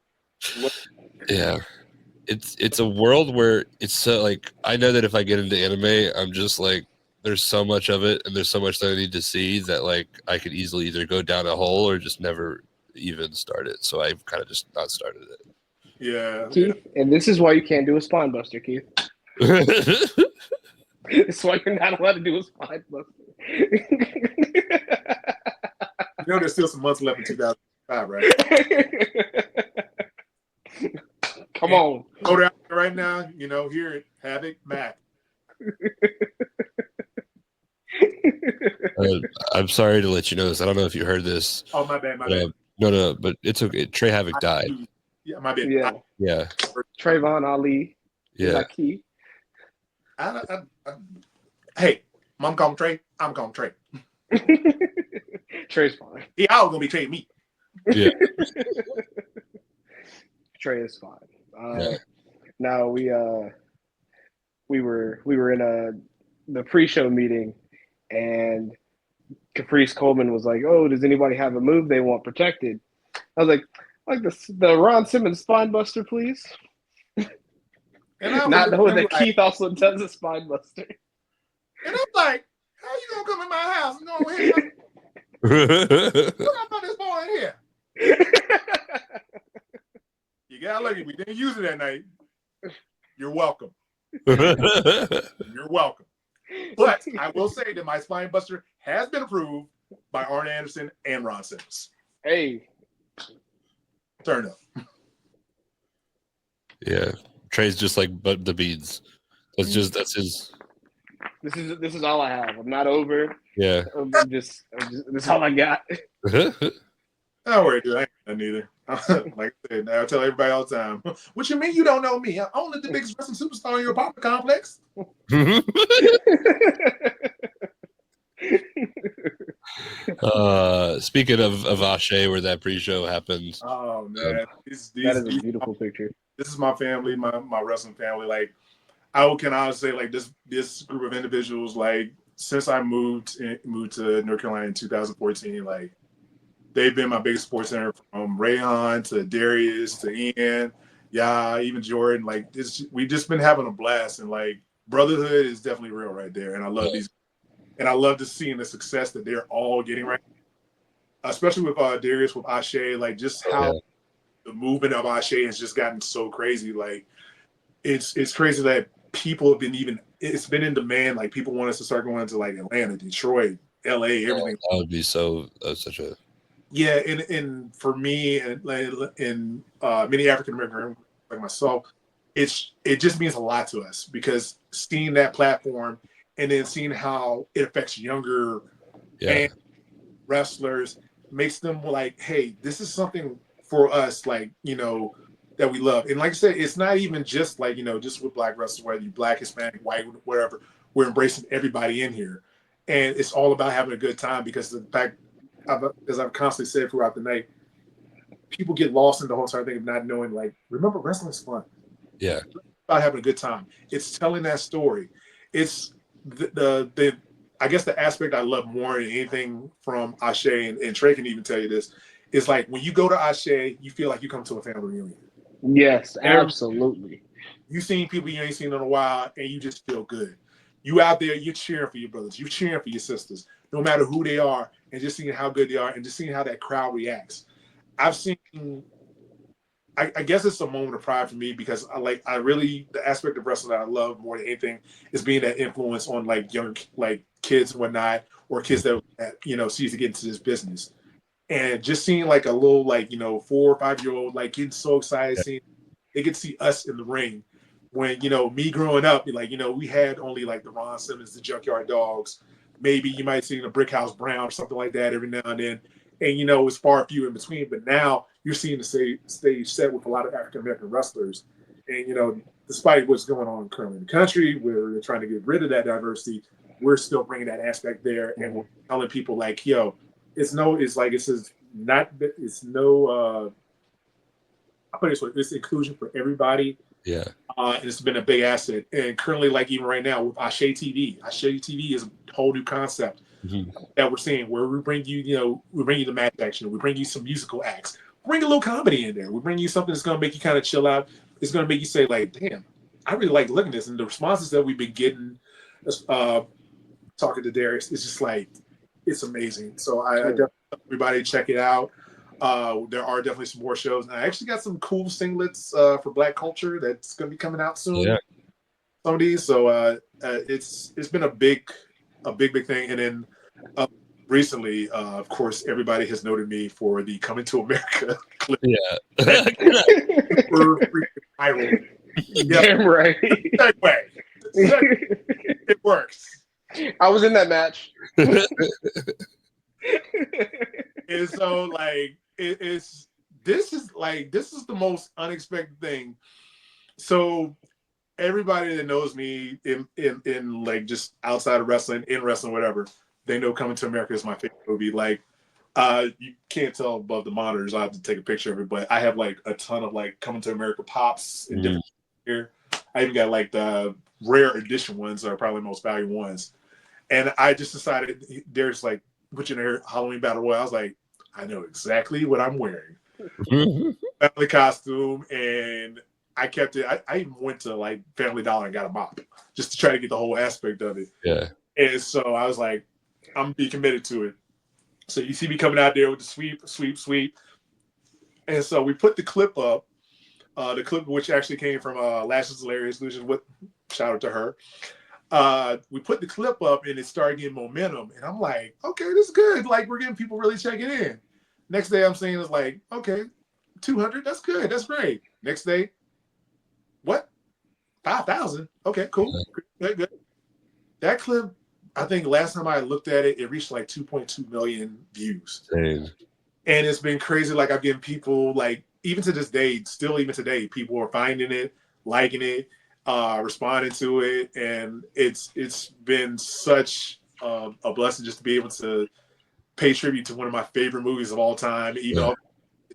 Speaker 2: Yeah. It's a world where it's so like I know that if I get into anime, I'm just like there's so much of it and there's so much that I need to see that like I could easily either go down a hole or just never even start it. So I've kind of just not started it.
Speaker 3: Yeah.
Speaker 4: Keith, and this is why you can't do a spine buster, Keith. It's why you're not allowed to do a spine buster.
Speaker 3: There's still some months left in 2005, right?
Speaker 4: Come on.
Speaker 3: Go down there right now, here at Havoc Mack.
Speaker 2: I'm sorry to let you know this. I don't know if you heard this.
Speaker 3: Oh, my bad.
Speaker 2: No, but it's okay. Trey Havoc died.
Speaker 3: Yeah, my bad.
Speaker 2: Yeah.
Speaker 4: Trayvon Ali.
Speaker 2: Yeah.
Speaker 4: Key.
Speaker 3: Hey, Mom call him Trey. I'm calling Trey.
Speaker 4: Trey's fine.
Speaker 3: He all gonna be trading me.
Speaker 2: Yeah.
Speaker 4: Trey is fine. Now we were in the pre-show meeting, and Caprice Coleman was like, "Oh, does anybody have a move they want protected?" I was like the Ron Simmons spine buster, please. And not knowing that Keith also does a spine buster.
Speaker 3: And I'm like, "How you gonna come in my house and go ahead? What about this boy in here?" You got lucky. We didn't use it that night. You're welcome. You're welcome. But I will say that my spine buster has been approved by Arn Anderson and Ron Simmons.
Speaker 4: Hey.
Speaker 3: Turn up.
Speaker 2: Yeah. Trey's just like but the beads. That's his.
Speaker 4: This is all I have. I'm not over.
Speaker 2: Yeah.
Speaker 4: This is all I got.
Speaker 3: Don't worry, dude. I ain't got none either. Like I said, I tell everybody all the time. What you mean you don't know me? I'm only the biggest wrestling superstar in your apartment complex.
Speaker 2: Speaking of Ashe, where that pre-show happened.
Speaker 3: Oh man,
Speaker 4: that is a beautiful picture.
Speaker 3: This is my family, my wrestling family. Like I can honestly say, like this group of individuals, like since I moved to North Carolina in 2014, like they've been my biggest sports center, from Rayhan to Darius to Ian, even Jordan. Like we just been having a blast, and like brotherhood is definitely real right there. And I love these, and I love to seeing the success that they're all getting right now. especially with Darius with Ashe, like just how the movement of Ashe has just gotten so crazy. Like it's crazy that people have been it's been in demand. Like people want us to start going to like Atlanta, Detroit, LA, everything.
Speaker 2: That would be such a
Speaker 3: Yeah, and for me and many African American like myself, it just means a lot to us because seeing that platform and then seeing how it affects younger wrestlers makes them like, hey, this is something for us, like, that we love. And like I said, it's not even just like, just with black wrestlers, whether you're black, Hispanic, white, whatever, we're embracing everybody in here. And it's all about having a good time because of the fact, as I've constantly said throughout the night, people get lost in the whole entire thing of not knowing, like, remember, wrestling's fun.
Speaker 2: Yeah.
Speaker 3: It's about having a good time. It's telling that story. It's the I guess the aspect I love more than anything from Ashe, and Trey can even tell you this, is like when you go to Ashe, you feel like you come to a family reunion.
Speaker 4: Yes, absolutely.
Speaker 3: You've seen people you ain't seen in a while, and you just feel good. You out there, you're cheering for your brothers, you're cheering for your sisters, no matter who they are, and just seeing how good they are, and just seeing how that crowd reacts. I've seen. I guess it's a moment of pride for me because I really the aspect of wrestling that I love more than anything is being that influence on like young like kids and whatnot, or kids that sees to get into this business, and just seeing like a little 4 or 5 year old like getting so excited, seeing they get to see us in the ring. When me growing up, we had only like the Ron Simmons, the Junkyard Dogs, maybe you might see the Brick House Brown or something like that every now and then. And, it's far few in between. But now you're seeing the stage set with a lot of African-American wrestlers. And, despite what's going on currently in the country, where we're trying to get rid of that diversity, we're still bringing that aspect there. And we're telling people like, yo, it's inclusion for everybody.
Speaker 2: Yeah.
Speaker 3: And it's been a big asset. And currently, like even right now with Ashe TV is a whole new concept. That we're seeing where we bring you, we bring you the match action, we bring you some musical acts, bring a little comedy in there, we bring you something that's going to make you kind of chill out. It's going to make you say like, damn, I really like looking at this. And the responses that we've been getting talking to Darius is just like, it's amazing. So I definitely want everybody check it out. There are definitely some more shows, and I actually got some cool singlets for Black culture that's going to be coming out soon.
Speaker 2: Yeah.
Speaker 3: Some of these, so it's been a big thing. And then recently, of course, everybody has noted me for the Coming to America clip.
Speaker 2: Yeah.
Speaker 3: Super freaking viral.
Speaker 4: Damn right.
Speaker 3: Segue. It works.
Speaker 4: I was in that match.
Speaker 3: And so like this is the most unexpected thing. So everybody that knows me in like just outside of wrestling, in wrestling, whatever, they know Coming to America is my favorite movie. Like you can't tell above the monitors. I have to take a picture of it, but I have like a ton of like Coming to America pops in different here. I even got like the rare edition ones that are probably the most valuable ones. And I just decided there's like put you in their Halloween Battle Royale. I was like, I know exactly what I'm wearing. Family costume, and I kept it. I even went to like Family Dollar and got a mop just to try to get the whole aspect of it.
Speaker 2: Yeah.
Speaker 3: And so I was like, I'm gonna be committed to it. So you see me coming out there with the sweep. And so we put the clip up, the clip which actually came from Lashes Hilarious Illusion. With shout out to her. We put the clip up and it started getting momentum, and I'm like, okay, this is good. Like we're getting people really checking in. Next day I'm saying it's like, okay, 200, that's good, that's great. Next day, what? 5,000? Okay, cool, good. That clip, I think last time I looked at it, it reached like 2.2 million views.
Speaker 2: Dang.
Speaker 3: And it's been crazy. Like I'm getting people like even to this day, still even today, people are finding it, liking it. Responding to it, and it's been such a blessing just to be able to pay tribute to one of my favorite movies of all time, even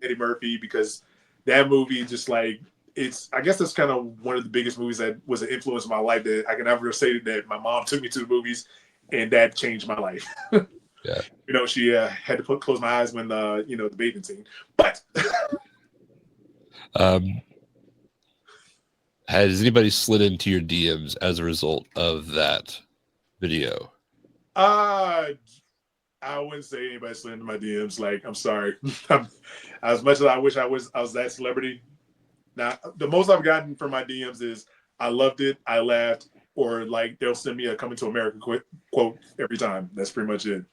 Speaker 3: Eddie Murphy, because that movie just like I guess that's kind of one of the biggest movies that was an influence in my life that I can ever say that my mom took me to the movies and that changed my life.
Speaker 2: Yeah.
Speaker 3: She had to close my eyes when the bathing scene, but
Speaker 2: has anybody slid into your DMs as a result of that video?
Speaker 3: I wouldn't say anybody slid into my DMs. Like, I'm sorry. As much as I wish I was that celebrity. Now, the most I've gotten from my DMs is I loved it, I laughed, or like they'll send me a "Coming to America" quote every time. That's pretty much it.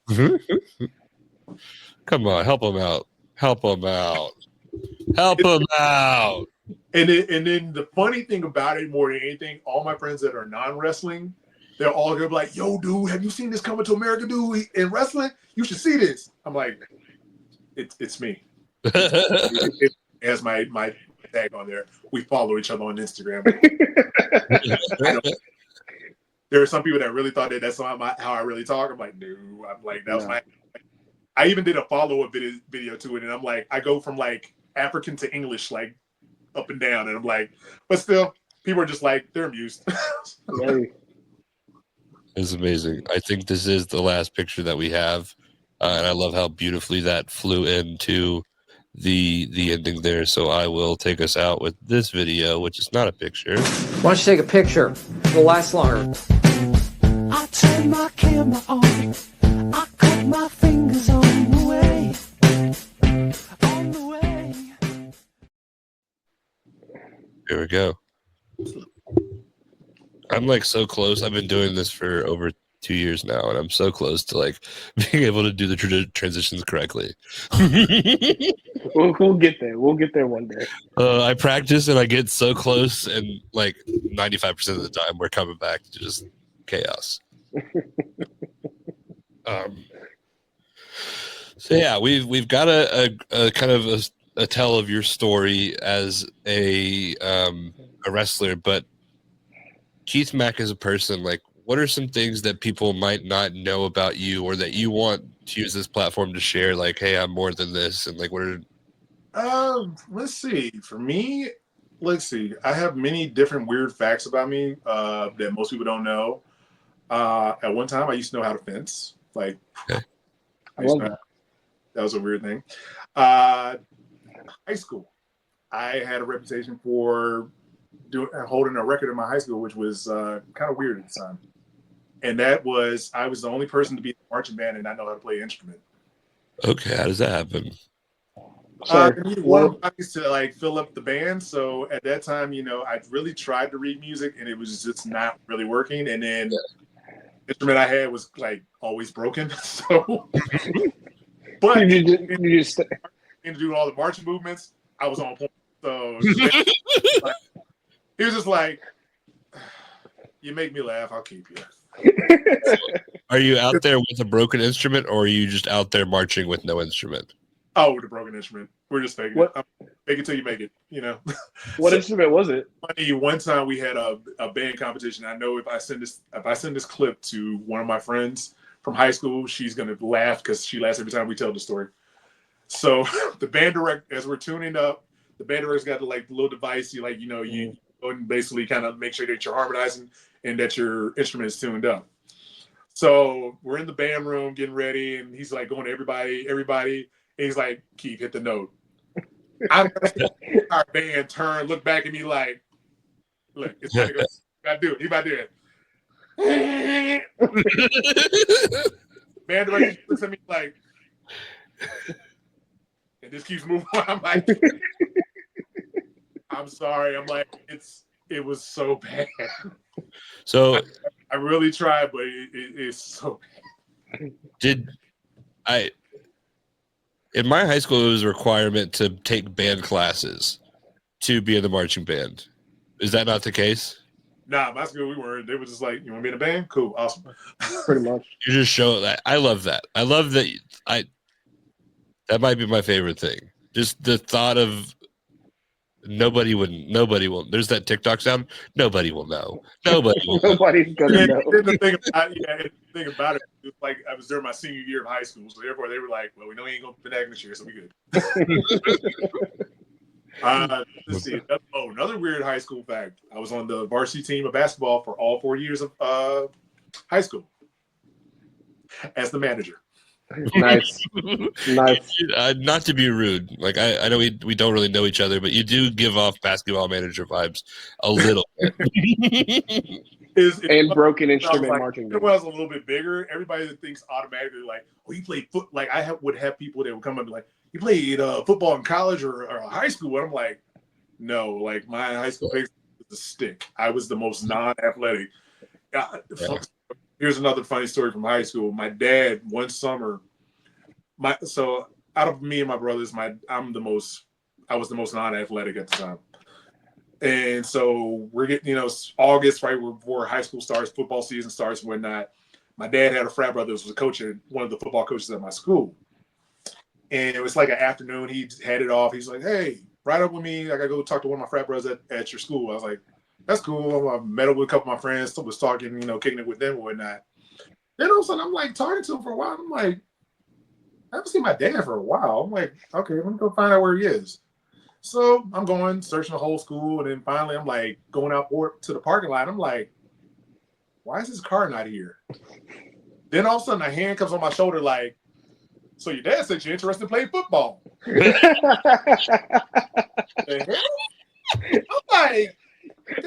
Speaker 2: Come on, help them out. Help them out. Help them out.
Speaker 3: And then the funny thing about it, more than anything, all my friends that are non-wrestling, they're all gonna be like, "Yo, dude, have you seen this Coming to America, dude? In wrestling, you should see this." I'm like, "It's me." It has my tag on there. We follow each other on Instagram. There are some people that really thought that's not how I really talk. I'm like, no. I'm like, that was my. I even did a follow-up video to it, and I'm like, I go from like African to English, like up and down, and I'm like, but still, people are just like, they're amused.
Speaker 2: It's amazing. I think this is the last picture that we have, and I love how beautifully that flew into the ending there. So I will take us out with this video, which is not a picture.
Speaker 5: Why don't you take a picture? It'll last longer.
Speaker 6: I turn my camera on. I cut my fingers on the way. On the way.
Speaker 2: Here we go. I'm like so close. I've been doing this for over 2 years now, and I'm so close to like being able to do the transitions correctly.
Speaker 4: We'll get there. We'll get there one day.
Speaker 2: I practice and I get so close, and like 95% of the time we're coming back to just chaos. So yeah, we've got a kind of a tell of your story as a wrestler, but Keith Mack as a person, like, what are some things that people might not know about you, or that you want to use this platform to share? Like, hey, I'm more than this, and like, what are?
Speaker 3: Let's see. For me, let's see. I have many different weird facts about me that most people don't know. At one time, I used to know how to fence. Like,
Speaker 2: Okay.
Speaker 3: That was a weird thing. High school, I had a reputation for holding a record in my high school, which was kind of weird at the time. And that was, I was the only person to be in the marching band and not know how to play an instrument.
Speaker 2: Okay, how does that happen?
Speaker 3: I needed one guys to like fill up the band. So at that time, you know, I really tried to read music and it was just not really working. And then the instrument I had was like always broken. So, but
Speaker 4: you just
Speaker 3: to do all the marching movements, I was on point. So like, he was just like, "You make me laugh, I'll keep you."
Speaker 2: Are you out there with a broken instrument, or are you just out there marching with no instrument?
Speaker 3: Oh, with a broken instrument. We're just faking it. Fake it till you make it, you know.
Speaker 4: What instrument was it?
Speaker 3: Funny, one time we had a band competition. I know if I send this clip to one of my friends from high school, she's gonna laugh because she laughs every time we tell the story. So the band director, as we're tuning up, the band director's got the like little device. You go and basically kind of make sure that you're harmonizing and that your instrument is tuned up. So we're in the band room getting ready, and he's like going to everybody. And he's like, "Keith, hit the note." Our band turned, looked back at me like, "Look, it's gotta go. Gotta do it. He about to do it." Band director looks at me like, and just keeps moving. I'm like, "I'm sorry." I'm like, it was so bad.
Speaker 2: So
Speaker 3: I really tried, but it's so bad.
Speaker 2: In my high school, it was a requirement to take band classes to be in the marching band. Is that not the case?
Speaker 3: Nah, my school, we weren't. They were just like, "You want to be in a band? Cool, awesome."
Speaker 4: Pretty much.
Speaker 2: You just show that. I love that. I love that. That might be my favorite thing. Just the thought of nobody will. There's that TikTok sound. Nobody will know. Nobody will know.
Speaker 4: Nobody's gonna know.
Speaker 3: The thing about it, it was like I was during my senior year of high school, so therefore they were like, "Well, we know he ain't gonna be back this year, so we good." Let's see. Oh, another weird high school fact: I was on the varsity team of basketball for all 4 years of high school as the manager.
Speaker 4: Nice.
Speaker 2: Not to be rude, like I know we don't really know each other, but you do give off basketball manager vibes a little bit.
Speaker 4: And broken
Speaker 3: I was
Speaker 4: instrument
Speaker 3: like,
Speaker 4: marching
Speaker 3: when
Speaker 4: band.
Speaker 3: I was a little bit bigger, everybody that thinks automatically like, oh, you played foot. Like would have people that would come up and be like, you played football in college or high school. And I'm like, no, like my high school baseball was a stick. I was the most non-athletic. Here's another funny story from high school. My dad one summer, so out of me and my brothers, I was the most non-athletic at the time. And so we're getting, August, right before high school starts, football season starts and whatnot. My dad had a frat brother who was a coach, one of the football coaches at my school. And it was like an afternoon. He had it off. He's like, hey, ride up with me. I got to go talk to one of my frat brothers at your school. I was like, that's cool. I met up with a couple of my friends, was talking, kicking it with them and whatnot. Then all of a sudden, I'm like talking to him for a while. I'm like, I haven't seen my dad for a while. I'm like, okay, let me go find out where he is. So I'm going, searching the whole school, and then finally I'm like going out to the parking lot. I'm like, why is his car not here? Then all of a sudden a hand comes on my shoulder like, so your dad said you're interested in playing football. The hell? I'm like, did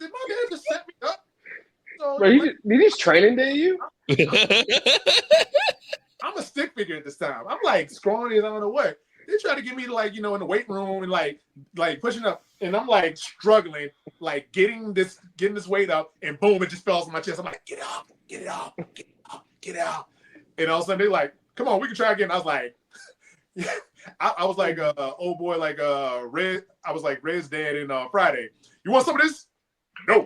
Speaker 3: my dad just set me up? So,
Speaker 4: Bro, did he just training day you?
Speaker 3: I'm a stick figure at this time. I'm like scrawny as I don't know what. They try to get me to like, in the weight room and like pushing up. And I'm like struggling, like getting this weight up, and boom, it just falls on my chest. I'm like, get up, get it up, get up, get out. And all of a sudden they're like, come on, we can try again. I was like, yeah. I was like old boy, like Red. I was like Red's dad in Friday. You want some of this? No.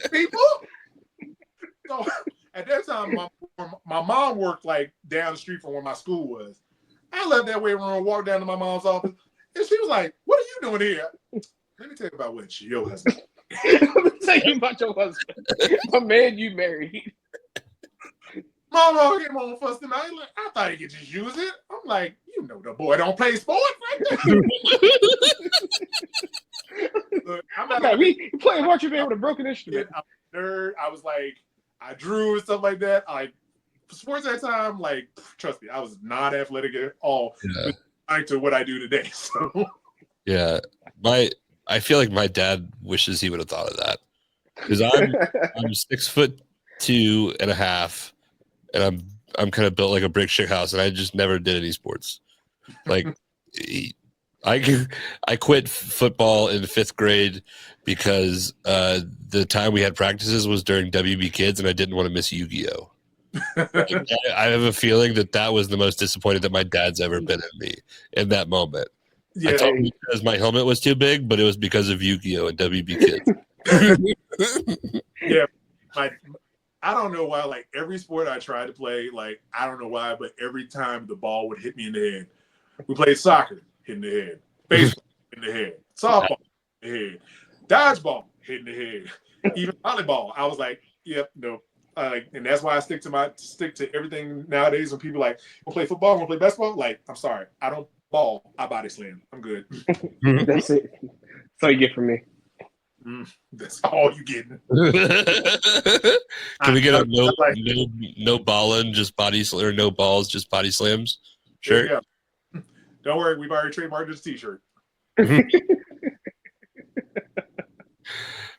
Speaker 3: People. So at that time, my mom worked like down the street from where my school was. I left that weight room, walked down to my mom's office, and she was like, "What are you doing here?" Let me tell you about what your husband.
Speaker 4: Let me tell you about your husband, a man you married.
Speaker 3: Mama came on fussing out. Like, I thought he could just use it. I'm like, the boy don't play sports right there. Look,
Speaker 4: we playing marching band with a broken instrument.
Speaker 3: I'm a nerd. I was like, I drew and stuff like that. Sports at that time, like, trust me, I was not athletic at all. Yeah. To what I do today. So
Speaker 2: yeah, I feel like my dad wishes he would have thought of that, because I'm 6'2.5", and I'm kind of built like a brick shit house, and I just never did any sports. Like, I quit football in 5th grade because the time we had practices was during WB Kids, and I didn't want to miss Yu-Gi-Oh. I have a feeling that was the most disappointed that my dad's ever been in me in that moment. Yeah. I told him because my helmet was too big, but it was because of Yu-Gi-Oh and WB Kids.
Speaker 3: Yeah, I don't know why. Like every sport I tried to play, like I don't know why, but every time the ball would hit me in the head. We played soccer, hit in the head. Baseball, hit in the head. Softball, hit in the head. Dodgeball, hit in the head. Even volleyball, I was like, yep, no. And that's why I stick to everything nowadays. When people like, want to play football, want to play basketball, like, I'm sorry, I don't ball, I body slam. I'm good.
Speaker 4: That's it. That's all you get from me.
Speaker 3: That's all you getting.
Speaker 2: Can we get a no balling, just body slam, or no balls, just body slams? Sure.
Speaker 3: Yeah. Don't worry, we've already trademarked this T-shirt.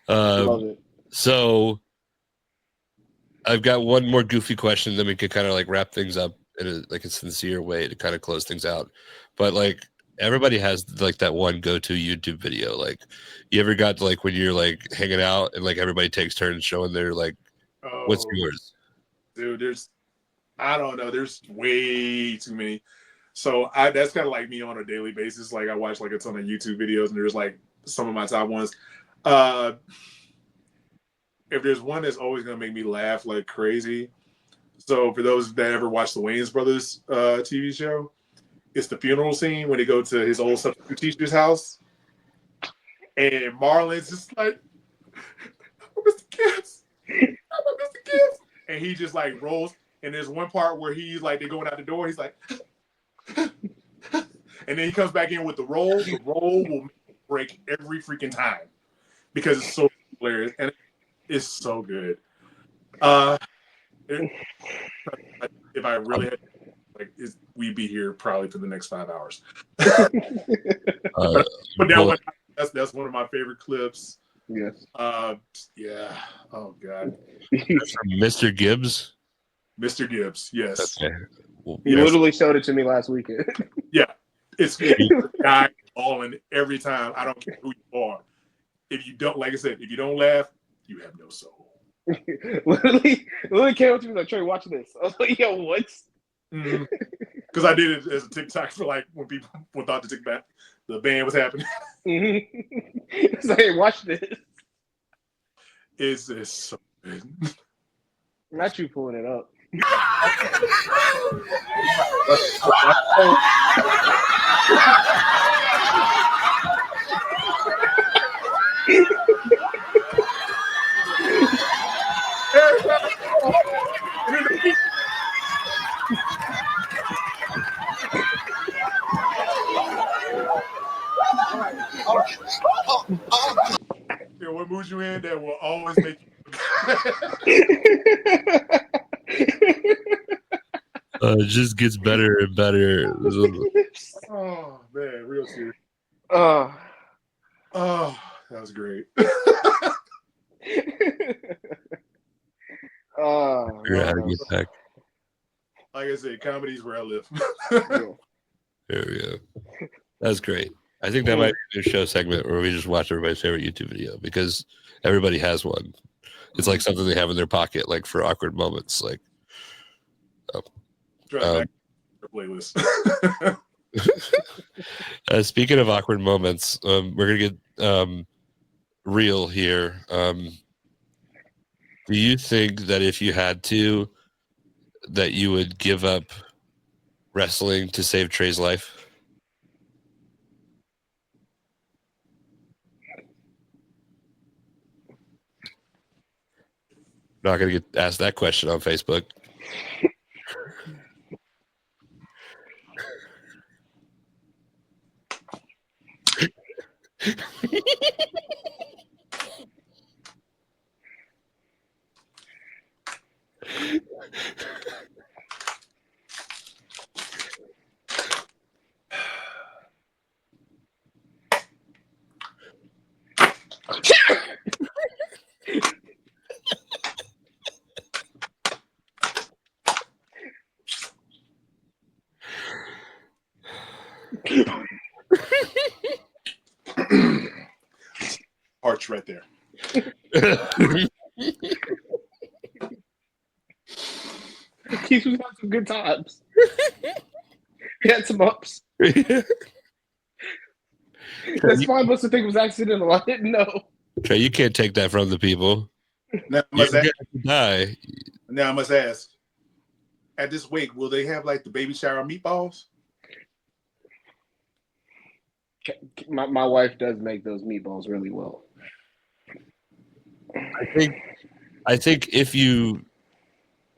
Speaker 4: Love it.
Speaker 2: So I've got one more goofy question, then we could kind of like wrap things up in a sincere way to kind of close things out. But like everybody has like that one go-to YouTube video. Like, you ever got to like when you're like hanging out and like everybody takes turns showing their like, what's yours?
Speaker 3: Dude, I don't know. There's way too many. So that's kind of like me on a daily basis. Like I watch like a ton of YouTube videos, and there's like some of my top ones. If there's one that's always gonna make me laugh like crazy, so for those that ever watched the Wayans Brothers TV show, it's the funeral scene when they go to his old substitute teacher's house, and Marlon's just like, Mr. Gibbs, Mr. Gibbs, and he just like rolls. And there's one part where he's like, they're going out the door, he's like, and then he comes back in with the roll. The roll will break every freaking time because it's so hilarious and it's so good. If I really had, we'd be here probably for the next 5 hours. But that's one of my favorite clips.
Speaker 4: Yes.
Speaker 3: Yeah. Oh God.
Speaker 2: From Mr. Gibbs.
Speaker 3: Mr. Gibbs. Yes.
Speaker 2: Okay. Well,
Speaker 4: He
Speaker 2: yes.
Speaker 4: literally showed it to me last weekend.
Speaker 3: Yeah. It's a guy falling every time. I don't care who you are. If you don't, like I said, if you don't laugh, you have no soul.
Speaker 4: literally came up to me like, Trey, watch this. I was like, yo, what?
Speaker 3: Because I did it as a TikTok for like when people thought the band was happening.
Speaker 4: It's like, hey, watch this.
Speaker 3: It's so good.
Speaker 4: Not you pulling it up.
Speaker 3: Yeah, what mood you in that will always make you.
Speaker 2: It just gets better and better.
Speaker 3: Oh man, real serious.
Speaker 4: Oh,
Speaker 3: Oh, that was great.
Speaker 4: oh,
Speaker 2: Figure out how to get back.
Speaker 3: Like I said, comedy's where I live.
Speaker 2: There we go. That's great. I think that might be a show segment where we just watch everybody's favorite YouTube video because everybody has one. It's like something they have in their pocket, like for awkward moments. Like,
Speaker 3: Back to the playlist.
Speaker 2: speaking of awkward moments, we're gonna get real here. Do you think that if you had to, that you would give up wrestling to save Trey's life? Not gonna get asked that question on Facebook.
Speaker 3: Arch right there.
Speaker 4: Keith was having some good times. He had some ups. That spine buster thing was accidental. I didn't know.
Speaker 2: Trey, you can't take that from the people.
Speaker 3: Now I
Speaker 2: You're
Speaker 3: must ask,
Speaker 2: gonna die.
Speaker 3: now I must ask, at this wake, will they have like the baby shower meatballs?
Speaker 4: My wife does make those meatballs really well.
Speaker 2: I think if you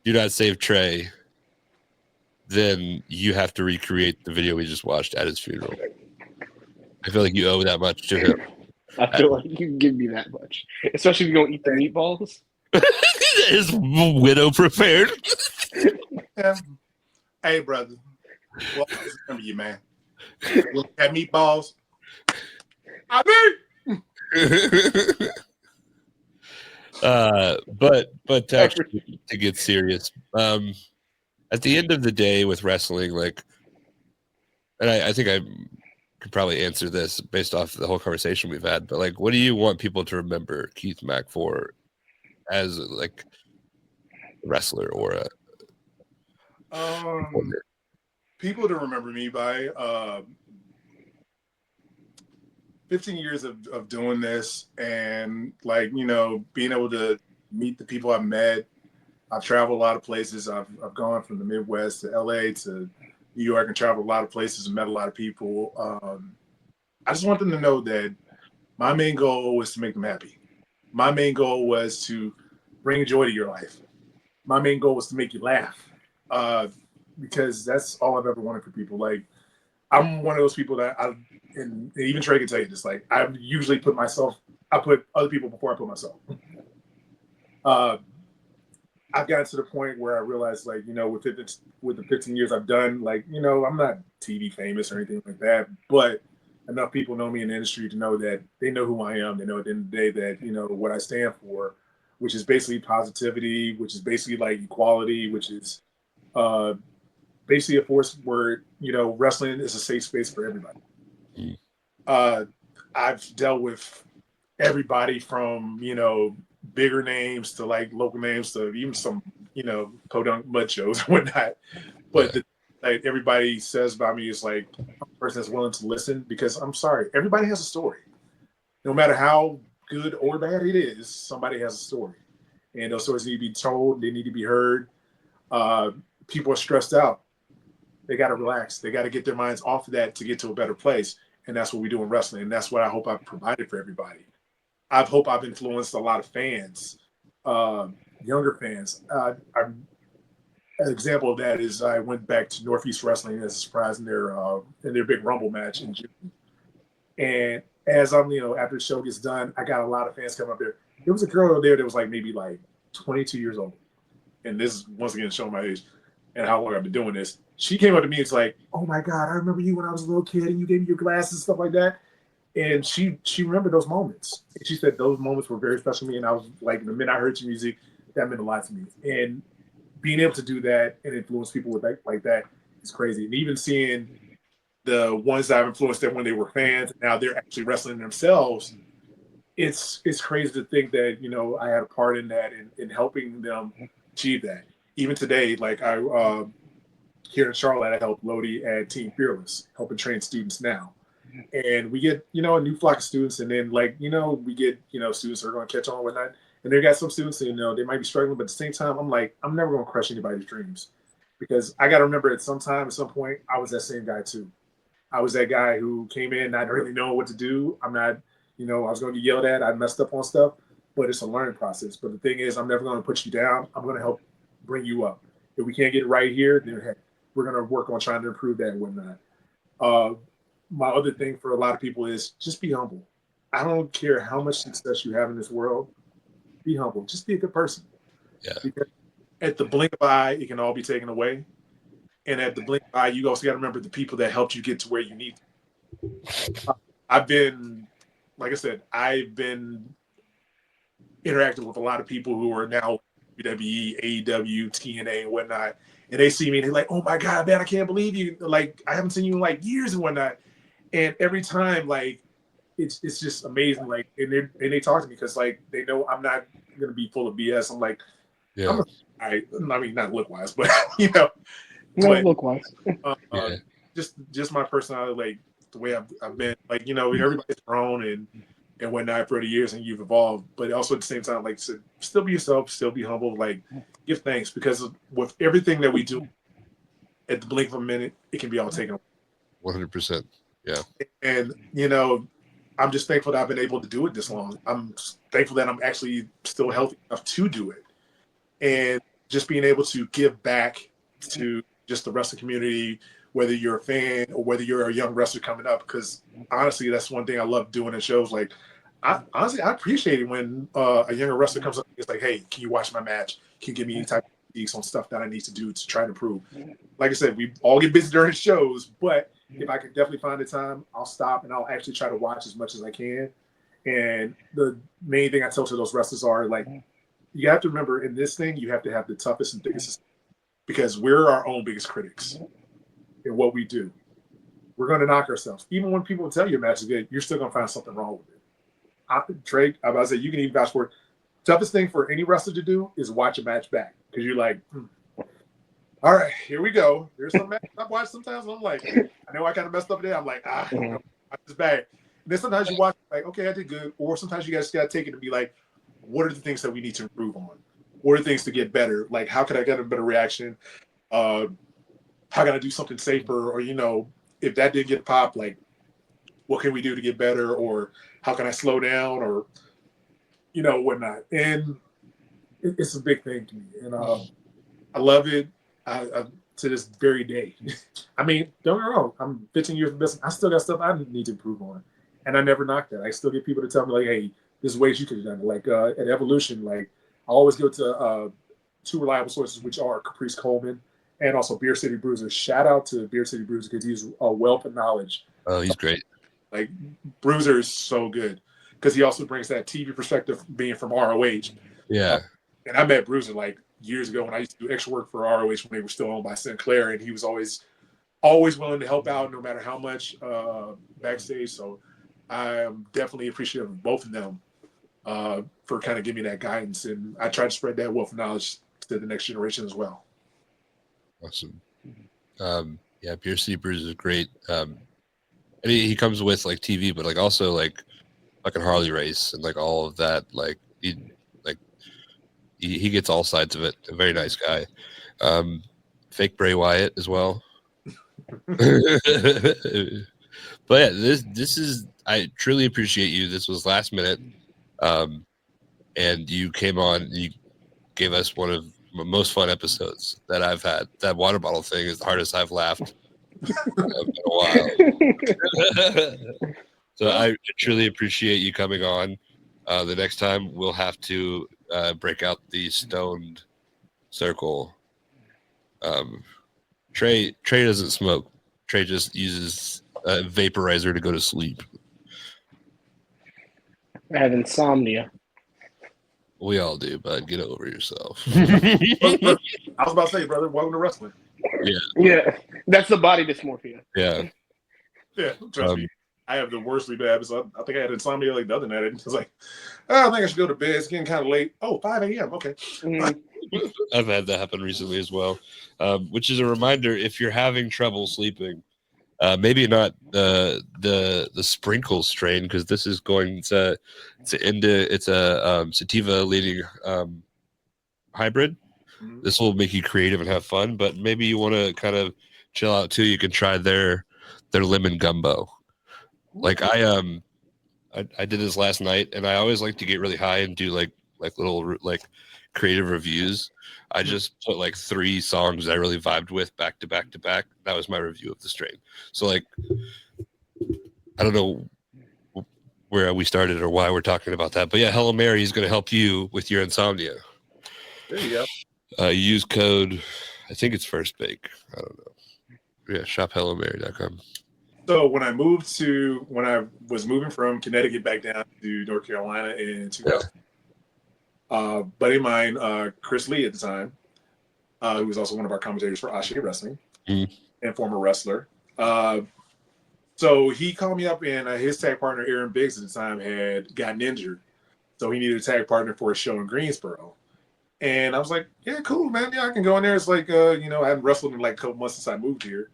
Speaker 2: do not save Trey, then you have to recreate the video we just watched at his funeral. I feel like you owe that much to him.
Speaker 4: I feel like you can give me that much, especially if you don't eat the meatballs.
Speaker 2: His widow prepared.
Speaker 3: Yeah. Hey, brother. Well, I always remember you, man. We'll have meatballs. I mean,
Speaker 2: but to actually to get serious, at the end of the day with wrestling, like, and I think I could probably answer this based off the whole conversation we've had, but like, what do you want people to remember Keith Mack for as like a wrestler or a
Speaker 3: people to remember me by 15 years of doing this, and like, you know, being able to meet the people I've met. I've traveled a lot of places. I've gone from the Midwest to LA to New York and traveled a lot of places and met a lot of people. I just want them to know that my main goal was to make them happy. My main goal was to bring joy to your life. My main goal was to make you laugh, because that's all I've ever wanted for people. Like, I'm one of those people that and even Trey can tell you this, like, I usually put other people before I put myself. I've gotten to the point where I realized, like, you know, with the 15 years I've done, like, you know, I'm not TV famous or anything like that, but enough people know me in the industry to know that they know who I am. They know at the end of the day that, what I stand for, which is basically positivity, which is basically like equality, which is basically a force where, wrestling is a safe space for everybody. I've dealt with everybody from, bigger names to like local names to even some, podunk mud shows and whatnot. But like everybody says about me is like a person that's willing to listen, because I'm sorry, everybody has a story. No matter how good or bad it is, somebody has a story. And those stories need to be told, they need to be heard. People are stressed out. They got to relax. They got to get their minds off of that to get to a better place. And that's what we do in wrestling. And that's what I hope I've provided for everybody. I hope I've influenced a lot of fans, younger fans. An example of that is I went back to Northeast Wrestling as a surprise in their big Rumble match in June. And as I'm, after the show gets done, I got a lot of fans coming up there. There was a girl over there that was like maybe like 22 years old. And this is once again showing my age and how long I've been doing this. She came up to me and it's like, "Oh my God, I remember you when I was a little kid and you gave me your glasses and stuff like that." And she remembered those moments. And she said those moments were very special to me. And I was like, the minute I heard your music, that meant a lot to me. And being able to do that and influence people with like that is crazy. And even seeing the ones that I've influenced that when they were fans, now they're actually wrestling themselves. It's crazy to think that, I had a part in that in helping them achieve that. Even today, like I here in Charlotte, I help Lodi at Team Fearless, helping train students now. And we get, a new flock of students. And then we get, students that are going to catch on and whatnot. And they got some students, they might be struggling, but at the same time, I'm like, I'm never going to crush anybody's dreams, because I got to remember at some point, I was that same guy too. I was that guy who came in not really knowing what to do. I'm not, I was going to get yelled at. I messed up on stuff, but it's a learning process. But the thing is, I'm never going to put you down. I'm going to help bring you up. If we can't get it right here, then heck, we're going to work on trying to improve that and whatnot. My other thing for a lot of people is just be humble. I don't care how much success you have in this world. Be humble. Just be a good person.
Speaker 2: Yeah.
Speaker 3: Because at the blink of an eye, it can all be taken away. And at the blink of an eye, you also got to remember the people that helped you get to where you need to. I've been interacting with a lot of people who are now WWE, AEW, TNA, and whatnot. And they see me and they're like, "Oh my God, man, I can't believe you. Like, I haven't seen you in like years and whatnot." And every time, like, it's just amazing. Like, and they talk to me because like they know I'm not gonna be full of BS. I'm like,
Speaker 2: yeah.
Speaker 3: I mean, not look wise, but
Speaker 4: No, look wise.
Speaker 3: Just my personality, like the way I've been, like, everybody's grown and whatnot for the years, and you've evolved. But also at the same time, like, so still be yourself, still be humble, like give thanks, because with everything that we do, at the blink of a minute, it can be all taken away.
Speaker 2: 100%. Yeah.
Speaker 3: And I'm just thankful that I've been able to do it this long. I'm thankful that I'm actually still healthy enough to do it. And just being able to give back to just the wrestling community, whether you're a fan or whether you're a young wrestler coming up, because honestly, that's one thing I love doing in shows. Like, I appreciate it when a younger wrestler comes up and it's like, "Hey, can you watch my match? Can you give me any type of critiques on stuff that I need to do to try to improve?" Like I said, we all get busy during shows, but if I can definitely find the time, I'll stop and I'll actually try to watch as much as I can. And the main thing I tell to those wrestlers are like, you have to remember in this thing, you have to have the toughest and thickest, because we're our own biggest critics in what we do. We're going to knock ourselves. Even when people tell you a match is good, you're still going to find something wrong with it. Drake, I'm about to say, you can even vouch for it. Toughest thing for any wrestler to do is watch a match back, because you're like, all right, here we go. There's some matches I've watched sometimes, and I'm like, I know I kind of messed up today. I'm like, it's bad. And then sometimes you watch, like, okay, I did good. Or sometimes you guys got to take it and be like, what are the things that we need to improve on? What are the things to get better? Like, how can I get a better reaction? How can I do something safer? Or, if that did get popped, like, what can we do to get better? Or how can I slow down? Or, whatnot. And it's a big thing to me. And I love it. I to this very day. I mean, don't get me wrong. I'm 15 years in business. I still got stuff I need to improve on. And I never knock that. I still get people to tell me, like, "Hey, there's ways you could have done it." Like at Evolution, like, I always go to two reliable sources, which are Caprice Coleman and also Beer City Bruiser. Shout out to Beer City Bruiser, because he's a wealth of knowledge.
Speaker 2: Oh, he's great.
Speaker 3: Like Bruiser is so good because he also brings that TV perspective, being from ROH.
Speaker 2: Yeah.
Speaker 3: And I met Bruiser like years ago when I used to do extra work for ROH when they were still owned by Sinclair, and he was always willing to help out no matter how much backstage. So I am definitely appreciative of both of them for kind of giving me that guidance, and I try to spread that wealth of knowledge to the next generation as well.
Speaker 2: Awesome. Yeah, Pierce City Bruiser is great. And he comes with like TV, but like also like fucking Harley race and like all of that. Like he gets all sides of it. A very nice guy. Fake Bray Wyatt as well. But yeah, this is, I truly appreciate you. This was last minute. And you came on and you gave us one of the most fun episodes that I've had. That water bottle thing is the hardest I've laughed in a while. So I truly appreciate you coming on. The next time we'll have to break out the stoned circle. Trey doesn't smoke. Trey just uses a vaporizer to go to sleep.
Speaker 4: I have insomnia.
Speaker 2: We all do, bud. Get over yourself.
Speaker 3: I was about to say, brother, welcome to wrestling.
Speaker 4: Yeah, that's the body dysmorphia.
Speaker 2: Yeah.
Speaker 3: Yeah, trust me. I have the worst sleep habits. I think I had insomnia like the other night. It was like, oh, I think I should go to bed. It's getting kind of late. Oh, 5 a.m. Okay.
Speaker 2: I've had that happen recently as well, which is a reminder, if you're having trouble sleeping, maybe not the sprinkle strain, because this is going to it's a sativa leading hybrid.
Speaker 3: Mhm.
Speaker 2: This will make you creative and have fun, but maybe you want to kind of chill out too. You can try their lemon gumbo. Like I did this last night, and I always like to get really high and do like little like creative reviews. I just put like 3 songs I really vibed with back to back to back. That was my review of the strain. So like, I don't know where we started or why we're talking about that, but yeah, Hello Mary is going to help you with your insomnia.
Speaker 3: There you go.
Speaker 2: Use code, I think it's First Bake. I don't know. Yeah, shophellomary.com.
Speaker 3: So when I was moving from Connecticut back down to North Carolina in 2000, buddy of mine, Chris Lee at the time, who was also one of our commentators for Ashe Wrestling and former wrestler. So he called me up, and his tag partner, Aaron Biggs, at the time had gotten injured. So he needed a tag partner for a show in Greensboro. And I was like, yeah, cool, man. Yeah, I can go in there. It's like, I hadn't wrestled in like a couple months since I moved here.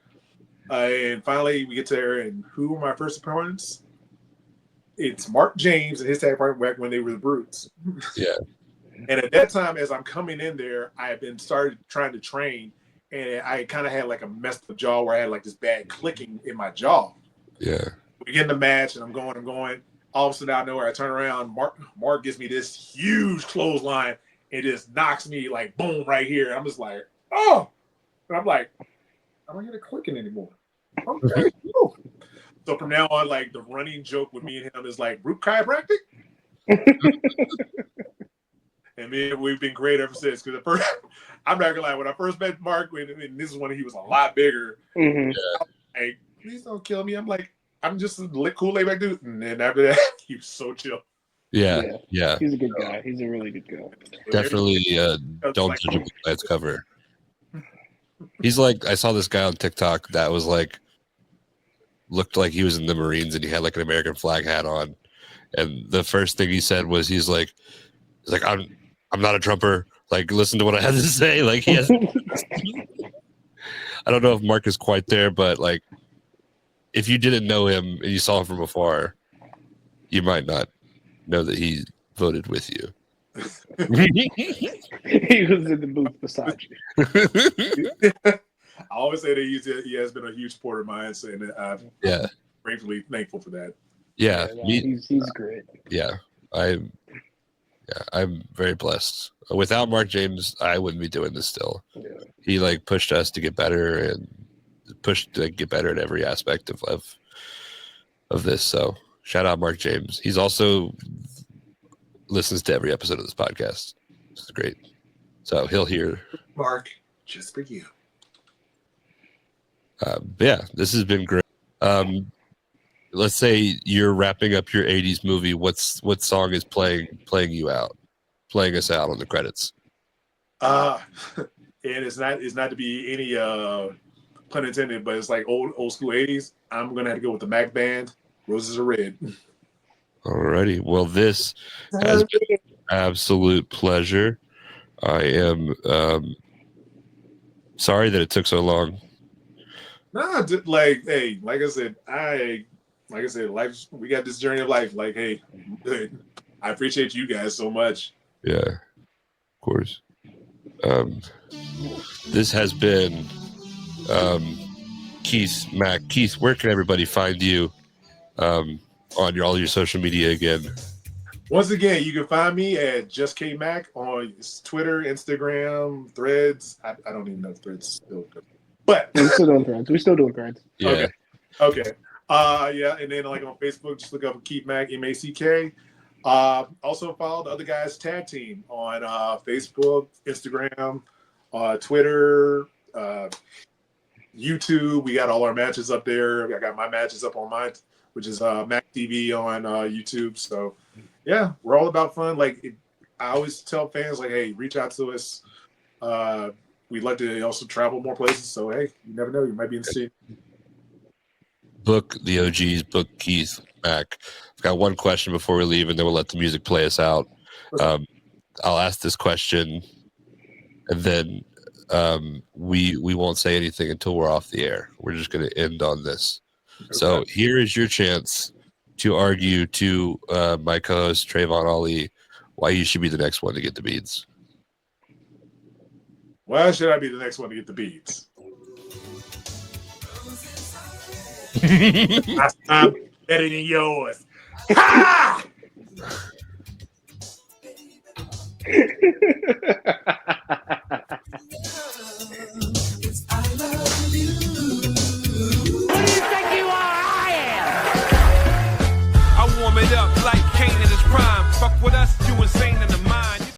Speaker 3: And finally, we get there, and who were my first opponents? It's Mark James and his tag partner back when they were the Brutes.
Speaker 2: Yeah.
Speaker 3: And at that time, as I'm coming in there, I had been started trying to train, and I kind of had like a messed up jaw where I had like this bad clicking in my jaw.
Speaker 2: Yeah.
Speaker 3: We get in the match, and I'm going. All of a sudden, out of nowhere, I turn around. Mark gives me this huge clothesline, and just knocks me like boom right here. And I'm just like, oh! And I'm like, I don't hear the clicking anymore. Okay. So from now on, like the running joke with me and him is like root chiropractic. And man, we've been great ever since. Because at first, I'm not gonna lie, when I first met Mark, and this is when he was a lot bigger.
Speaker 4: Mm-hmm.
Speaker 3: Like, please don't kill me. I'm like, I'm just a cool laid back dude. And then after that, he was so chill.
Speaker 2: Yeah.
Speaker 4: He's a good guy. He's a really good guy.
Speaker 2: Definitely don't
Speaker 3: like,
Speaker 2: judge a book by its cover. He's like, I saw this guy on TikTok that was like, looked like he was in the Marines, and he had like an American flag hat on. And the first thing he said was, he's like, I'm not a Trumper. Like, listen to what I had to say. Like, he has. I don't know if Mark is quite there, but like, if you didn't know him and you saw him from afar, you might not know that he voted with you.
Speaker 4: He was in the booth beside you.
Speaker 3: I always say that he has been a huge supporter of mine, and I'm gratefully thankful for that.
Speaker 2: Yeah,
Speaker 4: he's great.
Speaker 2: Yeah, I'm very blessed. Without Mark James, I wouldn't be doing this still. Yeah. He like pushed us to get better and pushed to get better at every aspect of this. So shout out Mark James. He's also listens to every episode of this podcast. It's great. So he'll hear.
Speaker 3: Mark, just for you.
Speaker 2: Yeah, this has been great. let's say you're wrapping up your 80s movie. What song is playing us out on the credits?
Speaker 3: And it's not to be any pun intended, but it's like old school 80s. I'm gonna have to go with the Mack band. Roses Are Red.
Speaker 2: Alrighty. Well, this has been an absolute pleasure. I am sorry that it took so long.
Speaker 3: Nah, like I said, life. We got this journey of life. Like, hey, I appreciate you guys so much.
Speaker 2: Yeah, of course. This has been Keith Mack. Keith, where can everybody find you on all your social media again?
Speaker 3: Once again, you can find me at Just K Mack on Twitter, Instagram, Threads. I don't even know if Threads still good. But
Speaker 4: We're still doing threads.
Speaker 2: Yeah.
Speaker 3: Okay. Yeah, and then like on Facebook, just look up Keith Mack, MACK. Also follow the other guys' tag team on Facebook, Instagram, Twitter, YouTube. We got all our matches up there. I got my matches up on mine, which is Mack TV on YouTube. So yeah, we're all about fun. Like I always tell fans, like, hey, reach out to us. We'd like to also travel more places. So hey, you never know, you might be in the city.
Speaker 2: Book the OGs, book Keith Mack. I've got one question before we leave, and then we'll let the music play us out. I'll ask this question, and then we won't say anything until we're off the air. We're just going to end on this. Okay. So here is your chance to argue to my co-host Trayvon Ali why you should be the next one to get the beads.
Speaker 3: Why should I be the next one to get the beads? I'm better than yours. Ha!